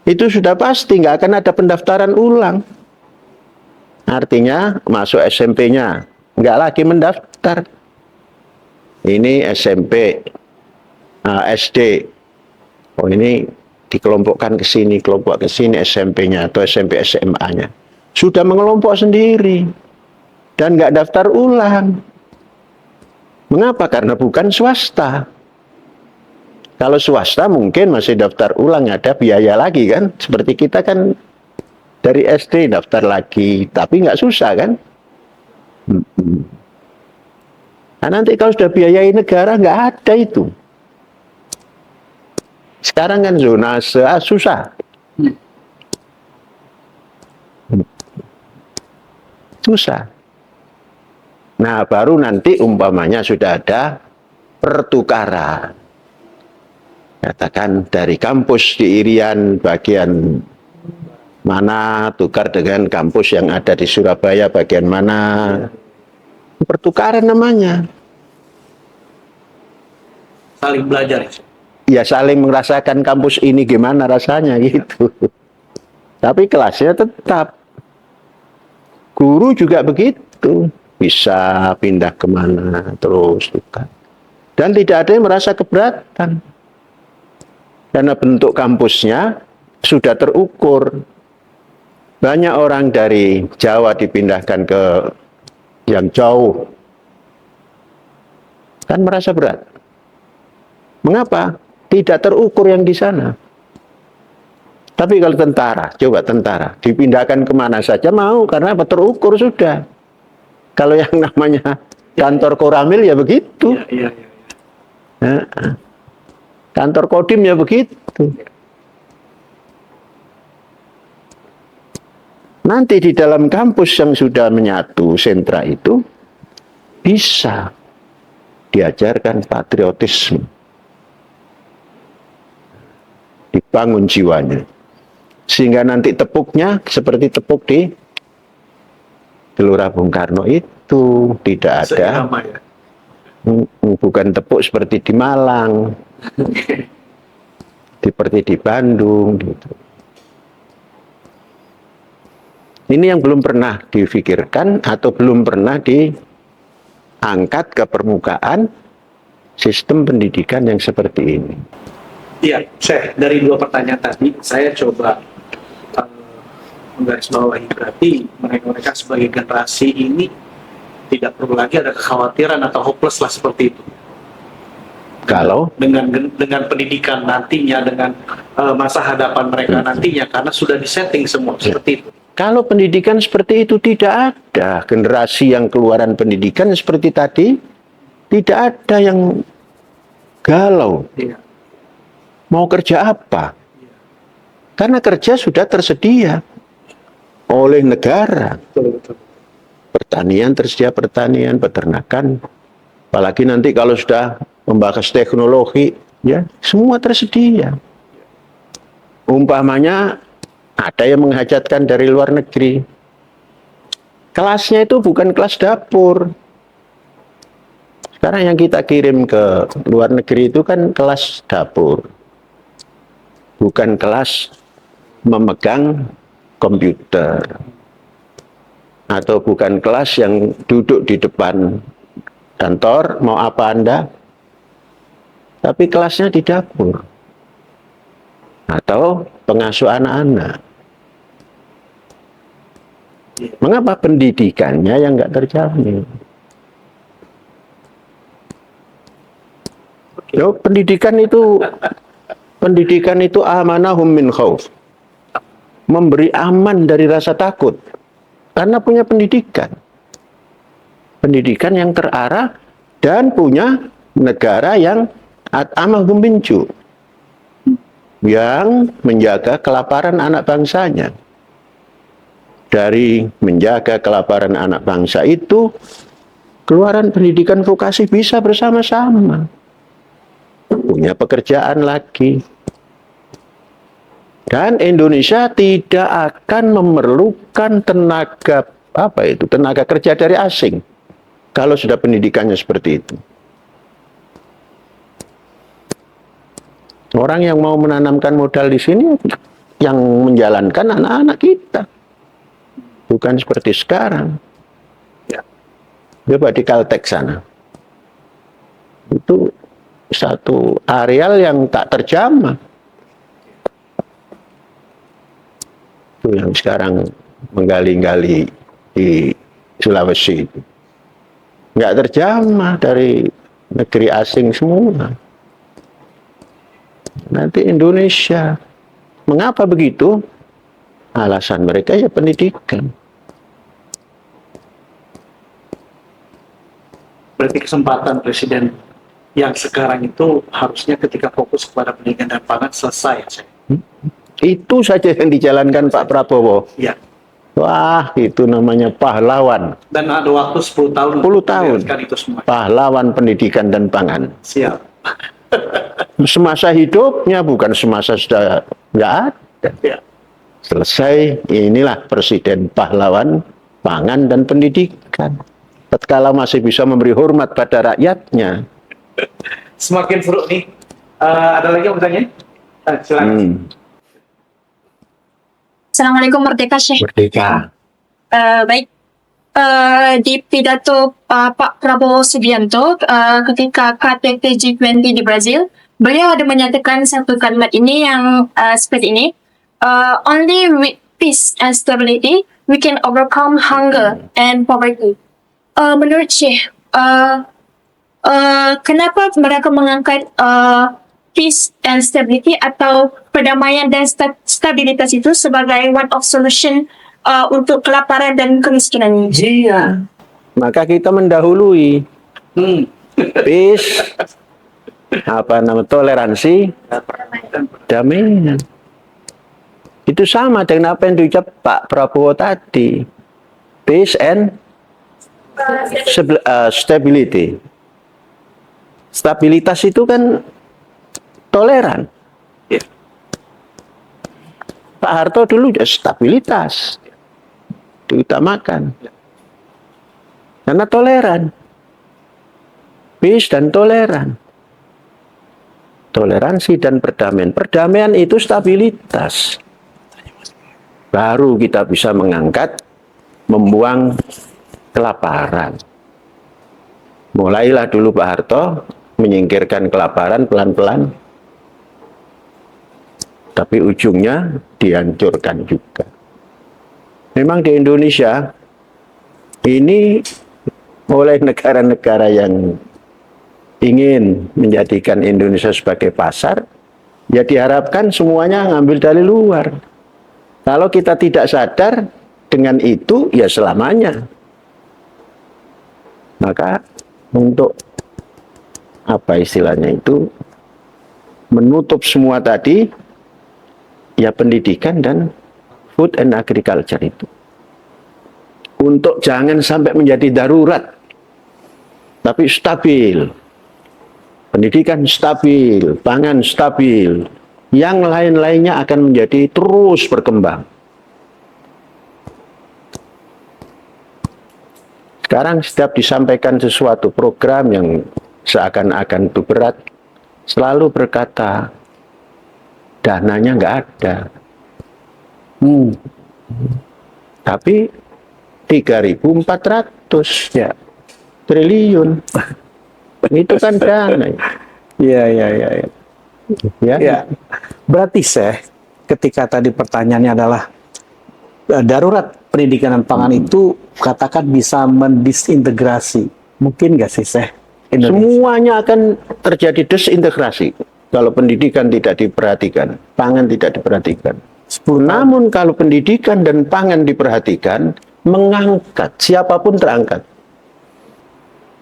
Speaker 1: itu sudah pasti nggak akan ada pendaftaran ulang. Artinya masuk SMP-nya, nggak lagi mendaftar. Ini SMP, SD. Oh ini dikelompokkan ke sini, kelompok ke sini SMP-nya atau SMP SMA-nya. Sudah mengelompok sendiri. Dan nggak daftar ulang. Mengapa? Karena bukan swasta. Kalau swasta mungkin masih daftar ulang, ada biaya lagi kan. Seperti kita kan dari SD daftar lagi, tapi nggak susah kan. Nah, nanti kalau sudah biayai negara nggak ada itu. Sekarang kan zonase susah. Susah. Nah, baru nanti umpamanya sudah ada pertukaran. Katakan dari kampus di Irian bagian mana tukar dengan kampus yang ada di Surabaya bagian mana. Pertukaran namanya.
Speaker 4: Saling belajar.
Speaker 1: Ya saling merasakan kampus ini gimana rasanya gitu. Tapi kelasnya tetap. Guru juga begitu. Bisa pindah kemana terus tukar. Dan tidak ada yang merasa keberatan. Karena bentuk kampusnya sudah terukur. Banyak orang dari Jawa dipindahkan ke yang jauh. Kan merasa berat. Mengapa? Tidak terukur yang di sana. Tapi kalau tentara, coba tentara, dipindahkan kemana saja mau, karena apa? Terukur sudah. Kalau yang namanya kantor Koramil ya begitu.
Speaker 4: Iya.
Speaker 1: Nah, kantor Kodim ya begitu. Nanti di dalam kampus yang sudah menyatu sentra itu bisa diajarkan patriotisme, dibangun jiwanya, sehingga nanti tepuknya seperti tepuk di Gelora Bung Karno itu tidak ada,
Speaker 4: Ya.
Speaker 1: bukan tepuk seperti di Malang, seperti di Bandung gitu. Ini yang belum pernah difikirkan atau belum pernah diangkat ke permukaan sistem pendidikan yang seperti ini.
Speaker 4: Iya, Syekh, dari 2 pertanyaan tadi, saya coba menggarisbawahi, berarti mereka sebagai generasi ini tidak perlu lagi ada kekhawatiran atau hopeless lah seperti itu.
Speaker 1: Kalau
Speaker 4: Dengan pendidikan nantinya, dengan masa hadapan mereka nantinya, karena sudah disetting semua seperti itu.
Speaker 1: Kalau pendidikan seperti itu tidak ada generasi yang keluaran pendidikan seperti tadi, tidak ada yang galau.
Speaker 4: Iya.
Speaker 1: Mau kerja apa? Karena kerja sudah tersedia oleh negara.
Speaker 4: Betul.
Speaker 1: Pertanian tersedia, pertanian, peternakan. Apalagi nanti kalau sudah membahas teknologi, ya semua tersedia. Umpamanya ada yang menghajatkan dari luar negeri. Kelasnya itu bukan kelas dapur. Sekarang yang kita kirim ke luar negeri itu kan kelas dapur. Bukan kelas memegang komputer. Atau bukan kelas yang duduk di depan kantor, mau apa Anda? Tapi kelasnya di dapur. Atau pengasuh anak-anak. Mengapa pendidikannya yang nggak terjamin? Yo, pendidikan itu amanahum min khauf. Memberi aman dari rasa takut. Karena punya pendidikan. Pendidikan yang terarah dan punya negara yang at'amahum min ju', yang menjaga kelaparan anak bangsanya. Dari menjaga kelaparan anak bangsa itu, keluaran pendidikan vokasi bisa bersama-sama. Punya pekerjaan lagi. Dan Indonesia tidak akan memerlukan tenaga kerja dari asing kalau sudah pendidikannya seperti itu. Orang yang mau menanamkan modal di sini yang menjalankan anak-anak kita. Bukan seperti sekarang.
Speaker 4: Ya.
Speaker 1: Coba di Caltech sana. Itu satu areal yang tak terjamah. Itu yang sekarang menggali-gali di Sulawesi itu. Nggak terjamah dari negeri asing semua. Nanti Indonesia. Mengapa begitu? Alasan mereka ya pendidikan.
Speaker 4: Berarti kesempatan Presiden yang sekarang itu harusnya ketika fokus kepada pendidikan dan pangan selesai.
Speaker 1: Itu saja yang dijalankan Pak Prabowo.
Speaker 4: Ya.
Speaker 1: Wah, itu namanya pahlawan.
Speaker 4: Dan ada waktu 10 tahun
Speaker 1: 10
Speaker 4: untuk
Speaker 1: tahun.
Speaker 4: membereskan itu semua.
Speaker 1: Pahlawan pendidikan dan pangan.
Speaker 4: Siap.
Speaker 1: Semasa hidupnya, bukan semasa sudah nggak ada.
Speaker 4: Ya.
Speaker 1: Selesai, inilah presiden pahlawan pangan dan pendidikan. Tatkala masih bisa memberi hormat pada rakyatnya.
Speaker 4: Semakin seru nih. Ada lagi yang bertanya? Silakan.
Speaker 6: Assalamualaikum Merdeka Syekh.
Speaker 1: Merdeka.
Speaker 6: Baik, di pidato Pak Prabowo Subianto ketika KTT G20 di Brazil, beliau ada menyatakan satu kalimat ini yang seperti ini, only with peace and stability we can overcome hunger and poverty. Menurut Syekh, kenapa mereka mengangkat peace and stability atau perdamaian dan stabilitas itu sebagai one of solution untuk kelaparan dan kemiskinan ini?
Speaker 1: Iya. Maka kita mendahului peace, toleransi, damai. Itu sama dengan apa yang diucap Pak Prabowo tadi. Peace and stability. Stabilitas itu kan toleran. Pak Harto dulu ya stabilitas diutamakan karena toleran, peace dan toleran, toleransi dan perdamaian. Perdamaian itu stabilitas. Baru kita bisa mengangkat, membuang kelaparan. Mulailah dulu Pak Harto menyingkirkan kelaparan pelan-pelan. Tapi ujungnya dihancurkan juga. Memang di Indonesia ini oleh negara-negara yang ingin menjadikan Indonesia sebagai pasar, ya diharapkan semuanya ngambil dari luar. Kalau kita tidak sadar dengan itu, ya selamanya. Maka untuk apa istilahnya itu, menutup semua tadi, ya pendidikan dan food and agriculture itu. Untuk jangan sampai menjadi darurat, tapi stabil. Pendidikan stabil, pangan stabil. Yang lain-lainnya akan menjadi terus berkembang. Sekarang setiap disampaikan sesuatu program yang seakan-akan itu berat, selalu berkata, dananya nggak ada. Tapi 3.400 ya triliun. Itu kan dana.
Speaker 7: Iya.
Speaker 1: Ya.
Speaker 7: Berarti ketika tadi pertanyaannya adalah darurat pendidikan dan pangan itu katakan bisa mendisintegrasi. Mungkin nggak sih Indonesia?
Speaker 1: Semuanya akan terjadi desintegrasi kalau pendidikan tidak diperhatikan, pangan tidak diperhatikan. Namun kalau pendidikan dan pangan diperhatikan, mengangkat, siapapun terangkat.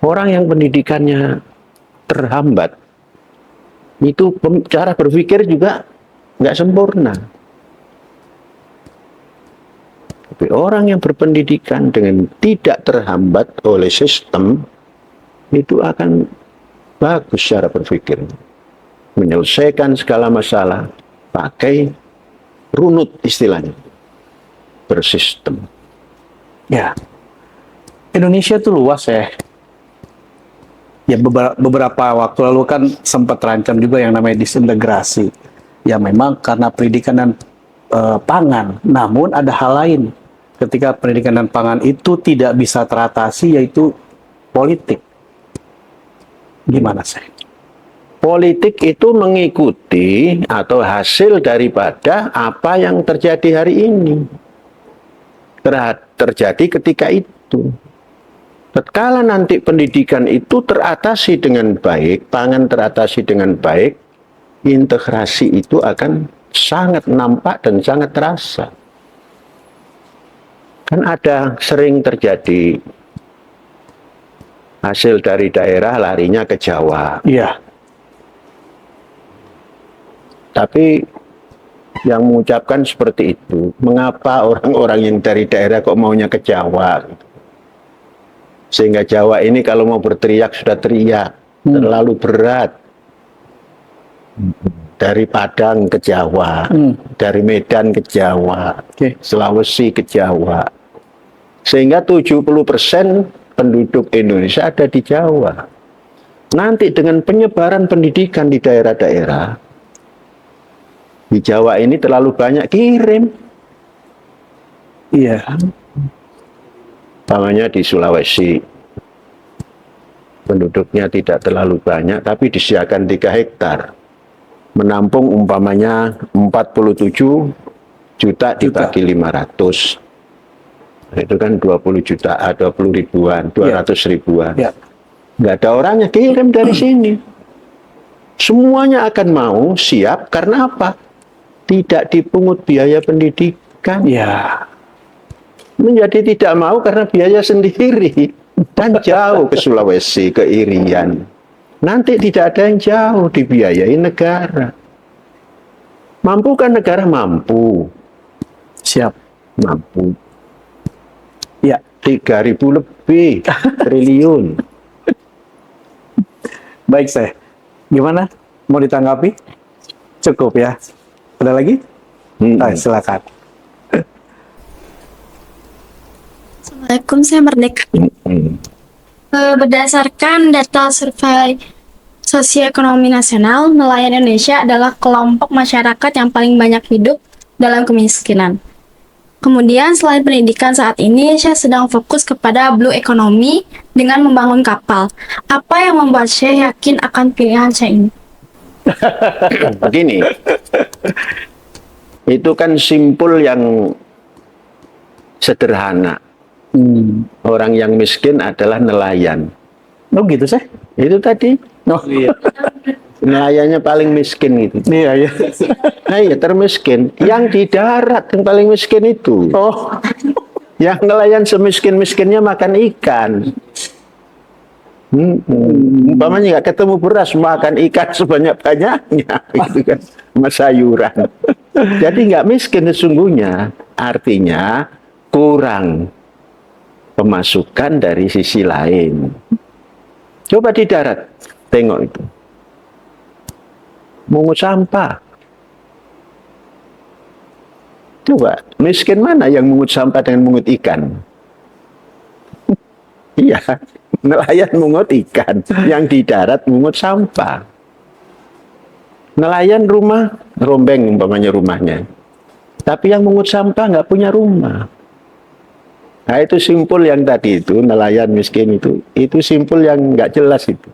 Speaker 1: Orang yang pendidikannya terhambat, itu cara berpikir juga nggak sempurna. Tapi orang yang berpendidikan dengan tidak terhambat oleh sistem, itu akan bagus cara berpikir. Menyelesaikan segala masalah pakai runut istilahnya. Bersistem.
Speaker 7: Ya. Indonesia itu luas Ya beberapa waktu lalu kan sempat terancam juga yang namanya disintegrasi. Ya memang karena pendidikan dan pangan. Namun ada hal lain. Ketika pendidikan dan pangan itu tidak bisa teratasi, yaitu politik. Gimana
Speaker 1: Politik itu mengikuti atau hasil daripada apa yang terjadi hari ini. Terjadi ketika itu. Tatkala nanti pendidikan itu teratasi dengan baik, pangan teratasi dengan baik, integrasi itu akan sangat nampak dan sangat terasa. Kan ada sering terjadi hasil dari daerah larinya ke Jawa.
Speaker 7: Iya.
Speaker 1: Tapi yang mengucapkan seperti itu. Mengapa orang-orang yang dari daerah kok maunya ke Jawa? Sehingga Jawa ini kalau mau berteriak sudah teriak, terlalu berat. Dari Padang ke Jawa, dari Medan ke Jawa, Sulawesi ke Jawa. Sehingga 70% penduduk Indonesia ada di Jawa. Nanti dengan penyebaran pendidikan di daerah-daerah, di Jawa ini terlalu banyak kirim.
Speaker 7: Iya.
Speaker 1: Umpamanya di Sulawesi, penduduknya tidak terlalu banyak, tapi disediakan 3 hektar. Menampung umpamanya 47 juta dibagi 500. Itu kan 20 juta, 20 ribuan, 200 ribuan.
Speaker 7: Ya.
Speaker 1: Nggak ada orangnya, kirim dari sini. Semuanya akan mau, siap, karena apa? Tidak dipungut biaya pendidikan.
Speaker 7: Ya.
Speaker 1: Menjadi tidak mau karena biaya sendiri. Dan jauh ke Sulawesi, ke Irian. Nanti tidak ada yang jauh, dibiayai negara. Mampu kan negara? Mampu.
Speaker 7: Siap.
Speaker 1: Mampu.
Speaker 7: Ya.
Speaker 1: 3.000 lebih triliun.
Speaker 7: Baik, saya. Gimana? Mau ditanggapi? Cukup ya. Ada lagi? Silakan.
Speaker 5: Assalamualaikum, saya Merdeka. Berdasarkan data survei sosioekonomi nasional, nelayan Indonesia adalah kelompok masyarakat yang paling banyak hidup dalam kemiskinan. Kemudian selain pendidikan saat ini, Syekh sedang fokus kepada blue economy dengan membangun kapal. Apa yang membuat Syekh yakin akan pilihan Syekh ini?
Speaker 1: Begini, itu kan simpul yang sederhana. Orang yang miskin adalah nelayan.
Speaker 7: Oh gitu, saya?
Speaker 1: Itu tadi.
Speaker 7: Oh iya.
Speaker 1: Nelayannya paling miskin gitu.
Speaker 7: Iya, iya.
Speaker 1: Nah iya, termiskin. Yang di darat yang paling miskin itu.
Speaker 7: Oh.
Speaker 1: Yang nelayan semiskin-miskinnya makan ikan. Umpamanya nggak ketemu beras, makan ikan sebanyak-banyaknya. Gitu kan. Sama sayuran. Jadi nggak miskin sesungguhnya. Artinya kurang pemasukan dari sisi lain. Coba di darat, tengok itu. Mungut sampah. Coba, miskin mana yang mungut sampah dengan mungut ikan? Iya, nelayan mungut ikan, yang di darat mungut sampah. Nelayan rumah, rombeng umpamanya rumahnya. Tapi yang mungut sampah nggak punya rumah. Nah itu simpul yang tadi itu, nelayan miskin itu simpul yang nggak jelas itu.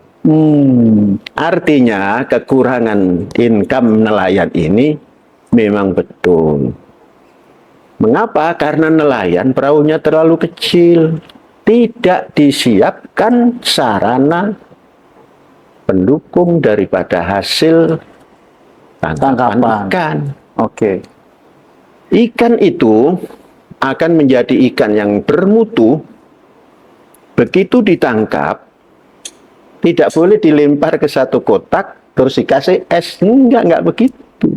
Speaker 1: Artinya kekurangan income nelayan ini memang betul. Mengapa? Karena nelayan perahunya terlalu kecil, tidak disiapkan sarana pendukung daripada hasil tangkapan ikan.
Speaker 7: Oke.
Speaker 1: Ikan itu akan menjadi ikan yang bermutu begitu ditangkap. Tidak boleh dilempar ke satu kotak terus dikasih es. Enggak begitu.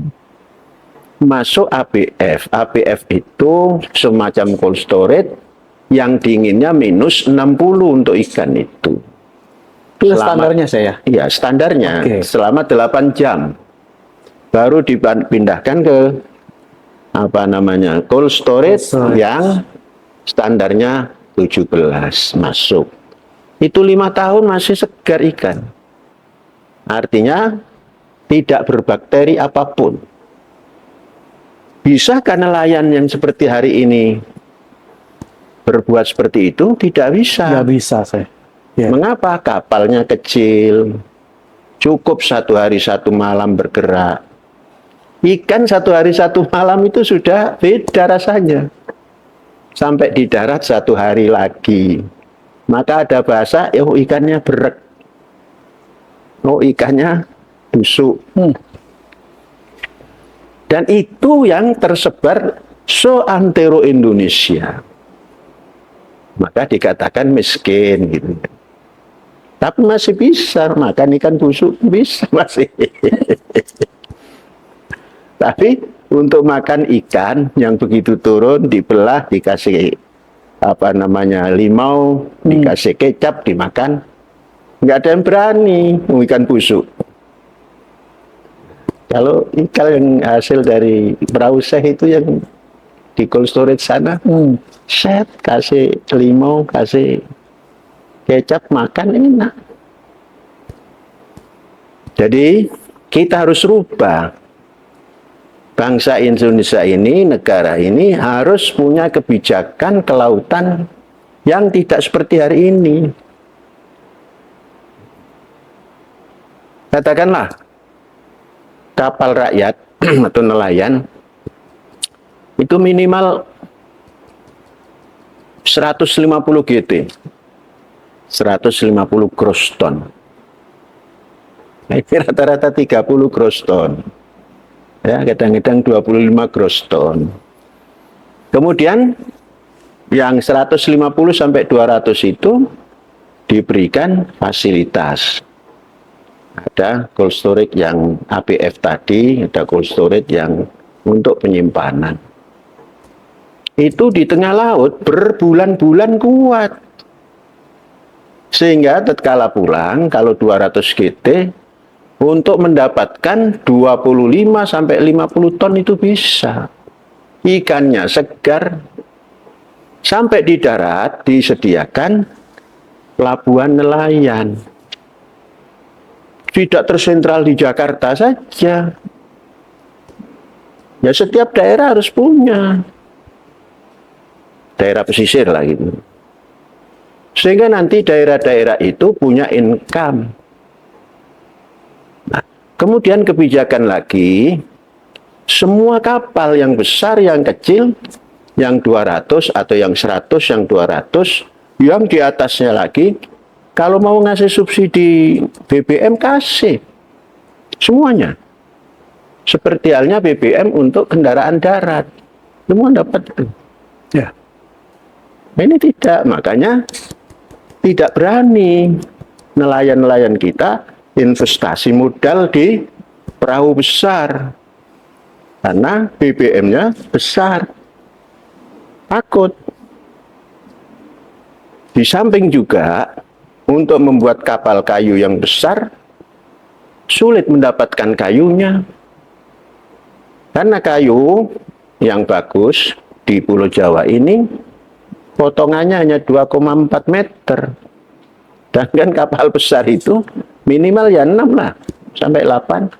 Speaker 1: Masuk ABF. ABF itu semacam cold storage yang dinginnya minus 60 untuk ikan itu.
Speaker 7: Itu standarnya saya?
Speaker 1: Iya, standarnya.
Speaker 7: Okay.
Speaker 1: Selama 8 jam. Baru dipindahkan ke cold storage yang standarnya 17 masuk. Itu 5 tahun masih segar ikan. Artinya tidak berbakteri apapun. Bisakah nelayan yang seperti hari ini berbuat seperti itu? Tidak bisa.
Speaker 7: Nggak bisa, saya. Yeah.
Speaker 1: Mengapa? Kapalnya kecil, cukup 1 hari 1 malam bergerak. Ikan 1 hari 1 malam itu sudah beda rasanya. Sampai di darat 1 hari lagi. Maka ada bahasa, oh ikannya berek. Oh ikannya busuk. Dan itu yang tersebar seantero Indonesia. Maka dikatakan miskin gitu. Tapi masih bisa makan ikan busuk, bisa masih. Tapi untuk makan ikan yang begitu turun dibelah, dikasih apa namanya limau, dikasih kecap, dimakan. Nggak ada yang berani ikan busuk. Kalau ikan yang hasil dari Brause itu yang di cold storage sana, set kasih limau, kasih kecap, makan enak. Jadi kita harus rubah. Bangsa Indonesia ini, negara ini harus punya kebijakan kelautan yang tidak seperti hari ini. Katakanlah kapal rakyat atau nelayan itu minimal 150 GT, 150 gross ton. Nah, ini rata-rata 30 gross ton. Ya, kadang-kadang 25 gross ton. Kemudian yang 150 sampai 200 itu diberikan fasilitas. Ada cold storage yang ABF tadi, ada cold storage yang untuk penyimpanan. Itu di tengah laut berbulan-bulan kuat. Sehingga tatkala pulang, kalau 200 GT, untuk mendapatkan 25 sampai 50 ton itu bisa. Ikannya segar. Sampai di darat disediakan pelabuhan nelayan. Tidak tersentral di Jakarta saja. Ya setiap daerah harus punya. Daerah pesisir lah gitu. Sehingga nanti daerah-daerah itu punya income. Nah, kemudian kebijakan lagi, semua kapal yang besar, yang kecil, yang 200 atau yang 100, yang 200, yang di atasnya lagi, kalau mau ngasih subsidi BBM kasih semuanya. Seperti halnya BBM untuk kendaraan darat, semua dapat itu. Ya, ini tidak, makanya tidak berani nelayan-nelayan kita investasi modal di perahu besar karena BBM-nya besar, takut. Di samping juga untuk membuat kapal kayu yang besar, sulit mendapatkan kayunya. Karena kayu yang bagus di Pulau Jawa ini, potongannya hanya 2,4 meter. Dan kan kapal besar itu minimal ya 6 lah, sampai 8.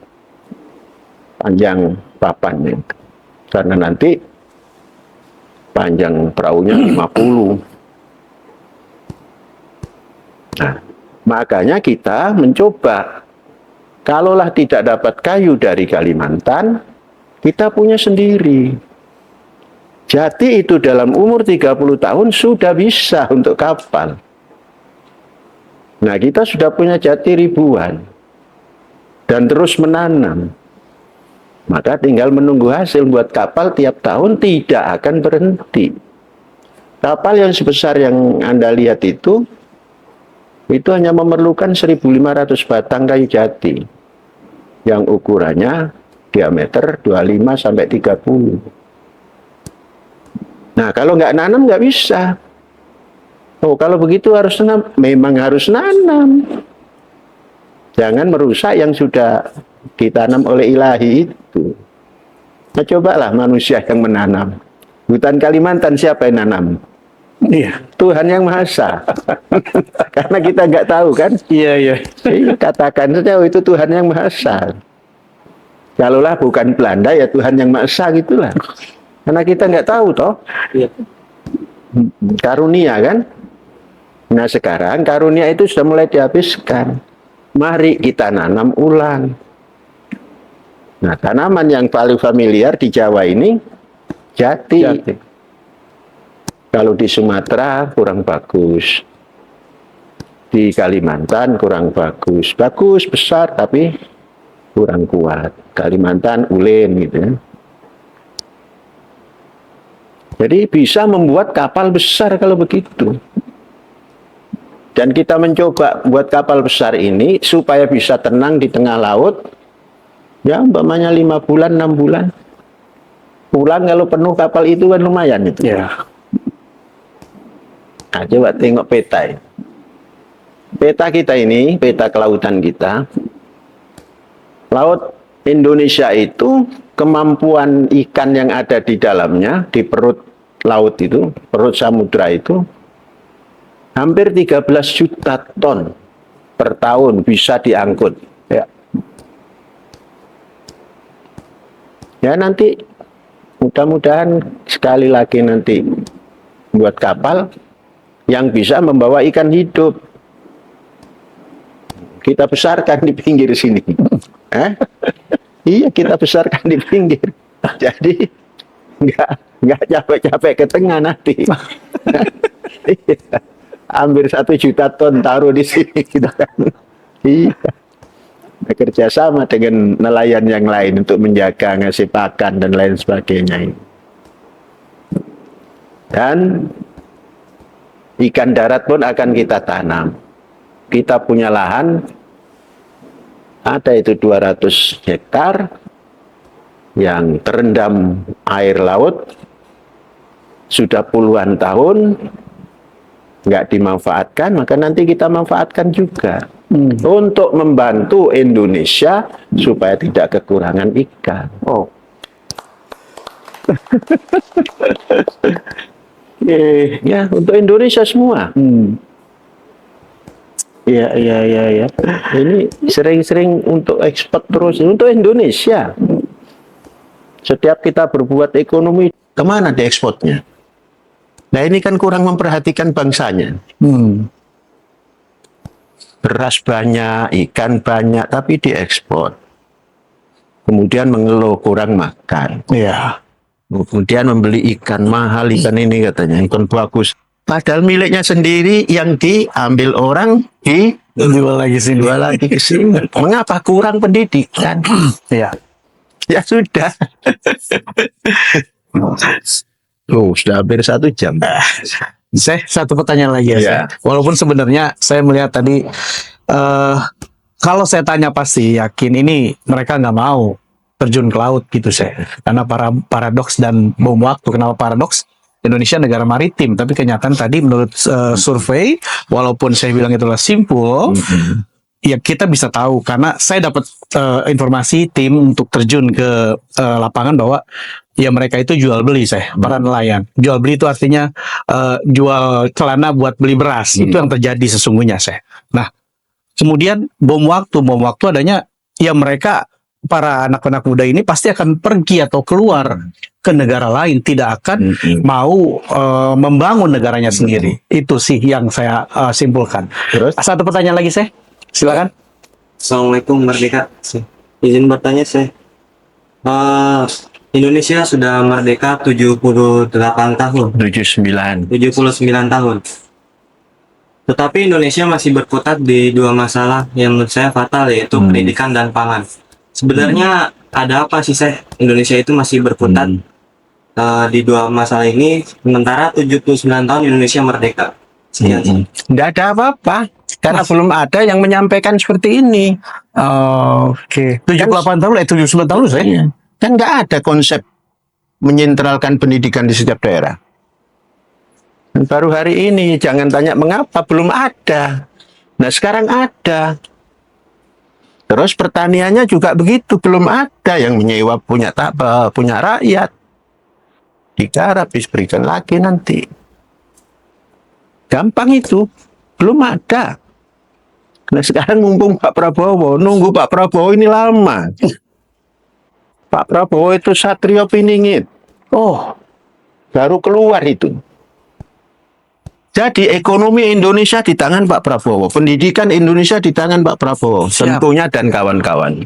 Speaker 1: Panjang papannya. Karena nanti panjang perahunya 50. Nah, makanya kita mencoba, kalaulah tidak dapat kayu dari Kalimantan, kita punya sendiri. Jati itu dalam umur 30 tahun sudah bisa untuk kapal. Nah, kita sudah punya jati ribuan dan terus menanam. Maka tinggal menunggu hasil buat kapal tiap tahun tidak akan berhenti. Kapal yang sebesar yang Anda lihat itu hanya memerlukan 1.500 batang kayu jati yang ukurannya diameter 25 sampai 30. Nah, kalau nggak nanam nggak bisa. Oh, kalau begitu harus nanam, memang harus nanam. Jangan merusak yang sudah ditanam oleh ilahi itu. Nah, cobalah manusia yang menanam. Hutan Kalimantan siapa yang nanam? Iya, Tuhan Yang Maha Esa. Karena kita nggak tahu kan? Iya. Katakan saja, oh, itu Tuhan Yang Maha Esa. Kalaulah bukan Belanda ya Tuhan Yang Maha Esa gitulah. Karena kita nggak tahu toh. Iya. Karunia kan? Nah, sekarang karunia itu sudah mulai dihabiskan. Mari kita nanam ulang. Nah, tanaman yang paling familiar di Jawa ini jati. Kalau di Sumatera kurang bagus, di Kalimantan kurang bagus. Bagus, besar, tapi kurang kuat. Kalimantan ulin gitu ya. Jadi bisa membuat kapal besar kalau begitu. Dan kita mencoba buat kapal besar ini supaya bisa tenang di tengah laut, ya umpamanya 5 bulan, 6 bulan. Pulang kalau penuh kapal itu kan lumayan itu.
Speaker 7: Ya.
Speaker 1: Nah, coba tengok peta ini. Peta kita ini, peta kelautan kita. Laut Indonesia itu kemampuan ikan yang ada di dalamnya, di perut laut itu, perut samudra itu, hampir 13 juta ton per tahun bisa diangkut. Ya, ya nanti mudah-mudahan sekali lagi nanti buat kapal yang bisa membawa ikan hidup. Kita besarkan di pinggir sini. Iya, kita besarkan di pinggir. Jadi nggak capek-capek ke tengah nanti. Iya. Hampir 1 juta ton taruh di sini kita kan. Iya. Bekerja sama dengan nelayan yang lain untuk menjaga, ngasih pakan dan lain sebagainya. Dan ikan darat pun akan kita tanam. Kita punya lahan, ada itu 200 hektar yang terendam air laut, sudah puluhan tahun, nggak dimanfaatkan, maka nanti kita manfaatkan juga. Untuk membantu Indonesia supaya tidak kekurangan ikan.
Speaker 7: Oh.
Speaker 1: Ya, untuk Indonesia semua. Ya. Ini sering-sering untuk ekspor terus untuk Indonesia. Setiap kita berbuat ekonomi, kemana diekspornya? Nah, ini kan kurang memperhatikan bangsanya. Beras banyak, ikan banyak, tapi diekspor. Kemudian mengeluh kurang makan.
Speaker 7: Iya.
Speaker 1: Kemudian membeli ikan mahal, ikan ini katanya, ikan bagus. Padahal miliknya sendiri yang diambil orang,
Speaker 7: Jual lagi sini.
Speaker 1: dijual lagi ke sini. Mengapa kurang pendidikan?
Speaker 7: Iya.
Speaker 1: Ya sudah. Oh, sudah hampir 1 jam.
Speaker 7: Saya satu pertanyaan lagi ya.
Speaker 1: Iya.
Speaker 7: Saya. Walaupun sebenarnya saya melihat tadi kalau saya tanya pasti yakin ini mereka nggak mau terjun ke laut gitu saya. Karena paradoks dan bom waktu. Kenapa paradoks? Indonesia negara maritim, tapi kenyataan tadi menurut survei, walaupun saya bilang itulah simpul, ya kita bisa tahu karena saya dapat informasi tim untuk terjun ke lapangan bahwa ya mereka itu jual beli para nelayan. Jual beli itu artinya jual celana buat beli beras. Itu yang terjadi sesungguhnya Nah, kemudian bom waktu adanya ya mereka para anak-anak muda ini pasti akan pergi atau keluar ke negara lain, tidak akan mau membangun negaranya sendiri. Itu sih yang saya simpulkan.
Speaker 1: Terus?
Speaker 7: Satu pertanyaan lagi silakan.
Speaker 8: Assalamualaikum Merdeka. Izin bertanya Indonesia sudah merdeka 78 tahun,
Speaker 1: 79.
Speaker 8: 79 tahun. Tetapi Indonesia masih berkutat di 2 masalah yang menurut saya fatal, yaitu pendidikan dan pangan. Sebenarnya ada apa sih Indonesia itu masih berkutat di 2 masalah ini, sementara 79 tahun Indonesia merdeka. Sekian.
Speaker 1: Tidak ada apa-apa. Karena belum ada yang menyampaikan seperti ini.
Speaker 7: Oke. 78 tahun, 79 tahun
Speaker 1: Iya. Kan nggak ada konsep menyentralkan pendidikan di setiap daerah. Dan baru hari ini, jangan tanya mengapa, belum ada. Nah, sekarang ada. Terus pertaniannya juga begitu, belum ada yang menyewa punya rakyat. Digarap, diberikan lagi nanti. Gampang itu, belum ada. Nah, sekarang mumpung Pak Prabowo, nunggu Pak Prabowo ini lama. Pak Prabowo itu satrio piningit. Oh, baru keluar itu. Jadi ekonomi Indonesia di tangan Pak Prabowo, pendidikan Indonesia di tangan Pak Prabowo, tentunya dan kawan-kawan.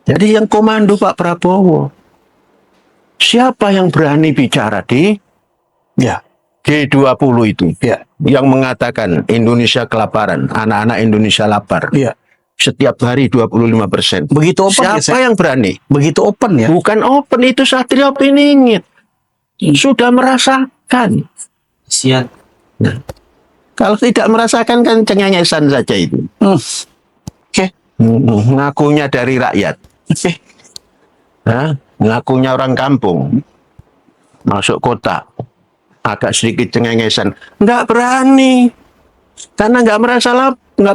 Speaker 1: Jadi yang komando Pak Prabowo. Siapa yang berani bicara di G20 itu? Yang mengatakan Indonesia kelaparan, anak-anak Indonesia lapar. Setiap hari 25%.
Speaker 7: Begitu open.
Speaker 1: Siapa yang berani?
Speaker 7: Begitu open ya?
Speaker 1: Bukan open, itu satrio piningit. Sudah merasakan.
Speaker 8: Siap.
Speaker 1: Nah, kalau tidak merasakan kan cengengesan saja itu. Ngakunya dari rakyat. ngakunya orang kampung, masuk kota, agak sedikit cengengesan, nggak berani, karena nggak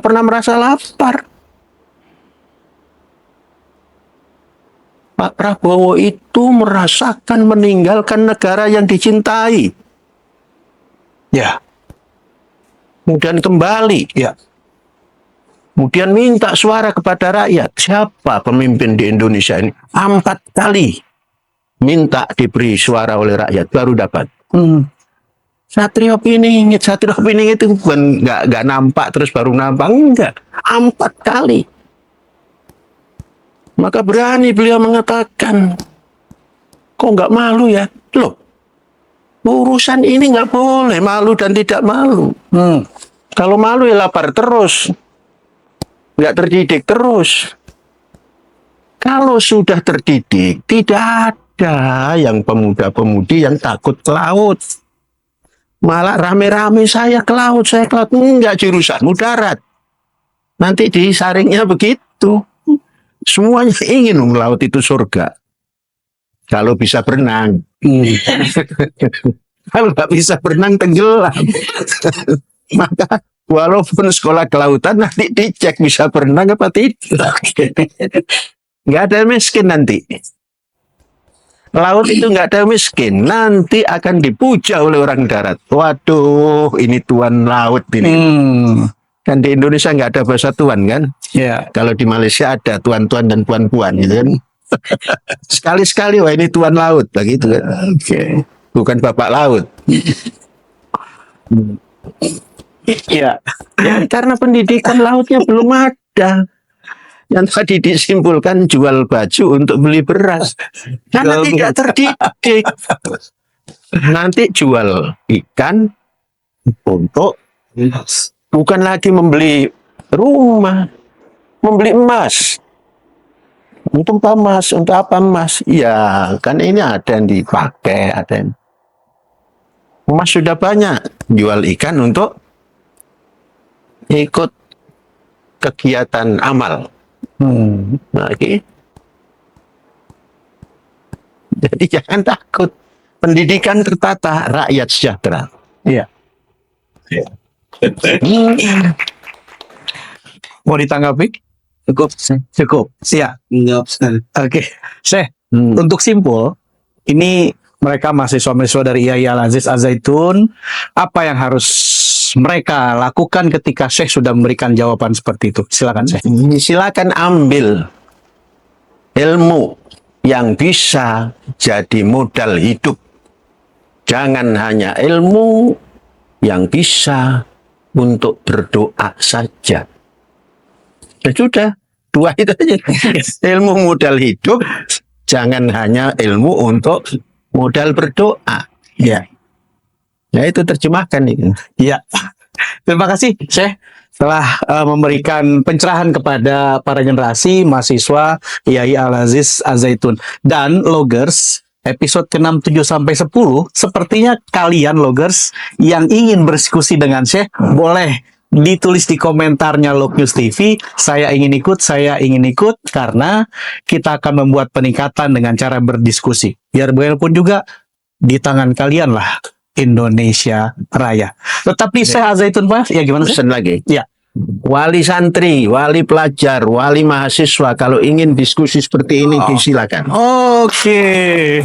Speaker 1: pernah merasa lapar. Pak Prabowo itu merasakan meninggalkan negara yang dicintai.
Speaker 7: Ya.
Speaker 1: Kemudian kembali.
Speaker 7: Ya.
Speaker 1: Kemudian minta suara kepada rakyat. Siapa pemimpin di Indonesia ini? 4 kali minta diberi suara oleh rakyat, baru dapat. Satrio Piningit itu bukan nggak nampak terus baru nampak, enggak. 4 kali. Maka berani beliau mengatakan, kok nggak malu ya? Loh, urusan ini nggak boleh malu dan tidak malu. Kalau malu ya lapar terus, nggak terdidik terus. Kalau sudah terdidik, tidak ada yang pemuda-pemudi yang takut ke laut. Malah rame-rame saya ke laut. Enggak, jurusanmu darat. Nanti disaringnya begitu. Semuanya ingin laut itu surga. Kalau bisa berenang. Kalau nggak bisa berenang, tenggelam. Maka walaupun sekolah kelautan, nanti dicek bisa berenang apa tidak. Nggak ada miskin nanti. Laut itu nggak ada miskin. Nanti akan dipuja oleh orang darat. Waduh, ini tuan laut ini. Kan di Indonesia nggak ada bahasa tuan kan?
Speaker 7: Ya.
Speaker 1: Kalau di Malaysia ada tuan-tuan dan puan-puan gitu kan. Sekali-sekali, wah ini tuan laut, begitu kan.
Speaker 7: Oke.
Speaker 1: Bukan bapak laut.
Speaker 7: Iya.
Speaker 1: Ya, karena pendidikan lautnya belum ada. Yang tadi disimpulkan jual baju untuk beli beras. Karena tidak terdidik. Nanti jual ikan untuk bukan lagi membeli rumah, membeli emas. Untuk apa emas? Untuk apa emas? Ya, kan ini ada yang dipakai, ada yang emas sudah banyak. Jual ikan untuk ikut kegiatan amal. Nah, gitu. Jadi jangan takut. Pendidikan tertata, rakyat sejahtera.
Speaker 7: Iya. Mau ditanggapi? Cukup. Siap. Oke. Syekh, untuk simpul, ini mereka mahasiswa-mahasiswa dari IAI Al-Aziz Al-Zaitun, apa yang harus mereka lakukan ketika Syekh sudah memberikan jawaban seperti itu? Silakan, Syekh.
Speaker 1: Silakan ambil ilmu yang bisa jadi modal hidup. Jangan hanya ilmu yang bisa untuk berdoa saja. Ya sudah, 2 itu aja. Ilmu modal hidup, jangan hanya ilmu untuk modal berdoa. Ya. Ya itu terjemahkan itu.
Speaker 7: Ya. Terima kasih, Syekh, telah memberikan pencerahan kepada para generasi mahasiswa IAI Al-Aziz Al-Zaitun. Dan loggers, episode ke-6, 7 sampai 10, sepertinya kalian loggers yang ingin berdiskusi dengan Syekh, boleh ditulis di komentarnya Log News TV, saya ingin ikut, karena kita akan membuat peningkatan dengan cara berdiskusi. Biar bagaimanapun juga, di tangan kalian lah Indonesia Raya. Tetap di Syekh Al-Zaitun, Pak. Ya gimana, Syekh?
Speaker 1: Pesan lagi.
Speaker 7: Ya.
Speaker 1: Wali santri, wali pelajar, wali mahasiswa, kalau ingin diskusi seperti ini, disilakan.
Speaker 7: Oke.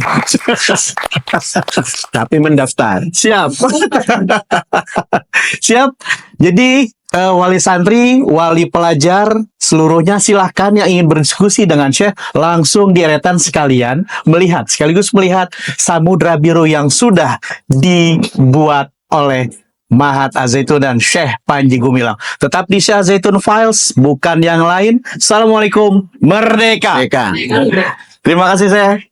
Speaker 1: Tapi mendaftar.
Speaker 7: Siap. Siap. Jadi wali santri, wali pelajar, seluruhnya silahkan yang ingin berdiskusi dengan Syekh langsung di eretan sekalian sekaligus melihat samudra biru yang sudah dibuat oleh Mahat Al-Zaitun dan Syekh Panji Gumilang. Tetap di Syekh Al-Zaitun Files, bukan yang lain. Assalamualaikum, merdeka.
Speaker 1: Mereka.
Speaker 7: Terima kasih, Syekh.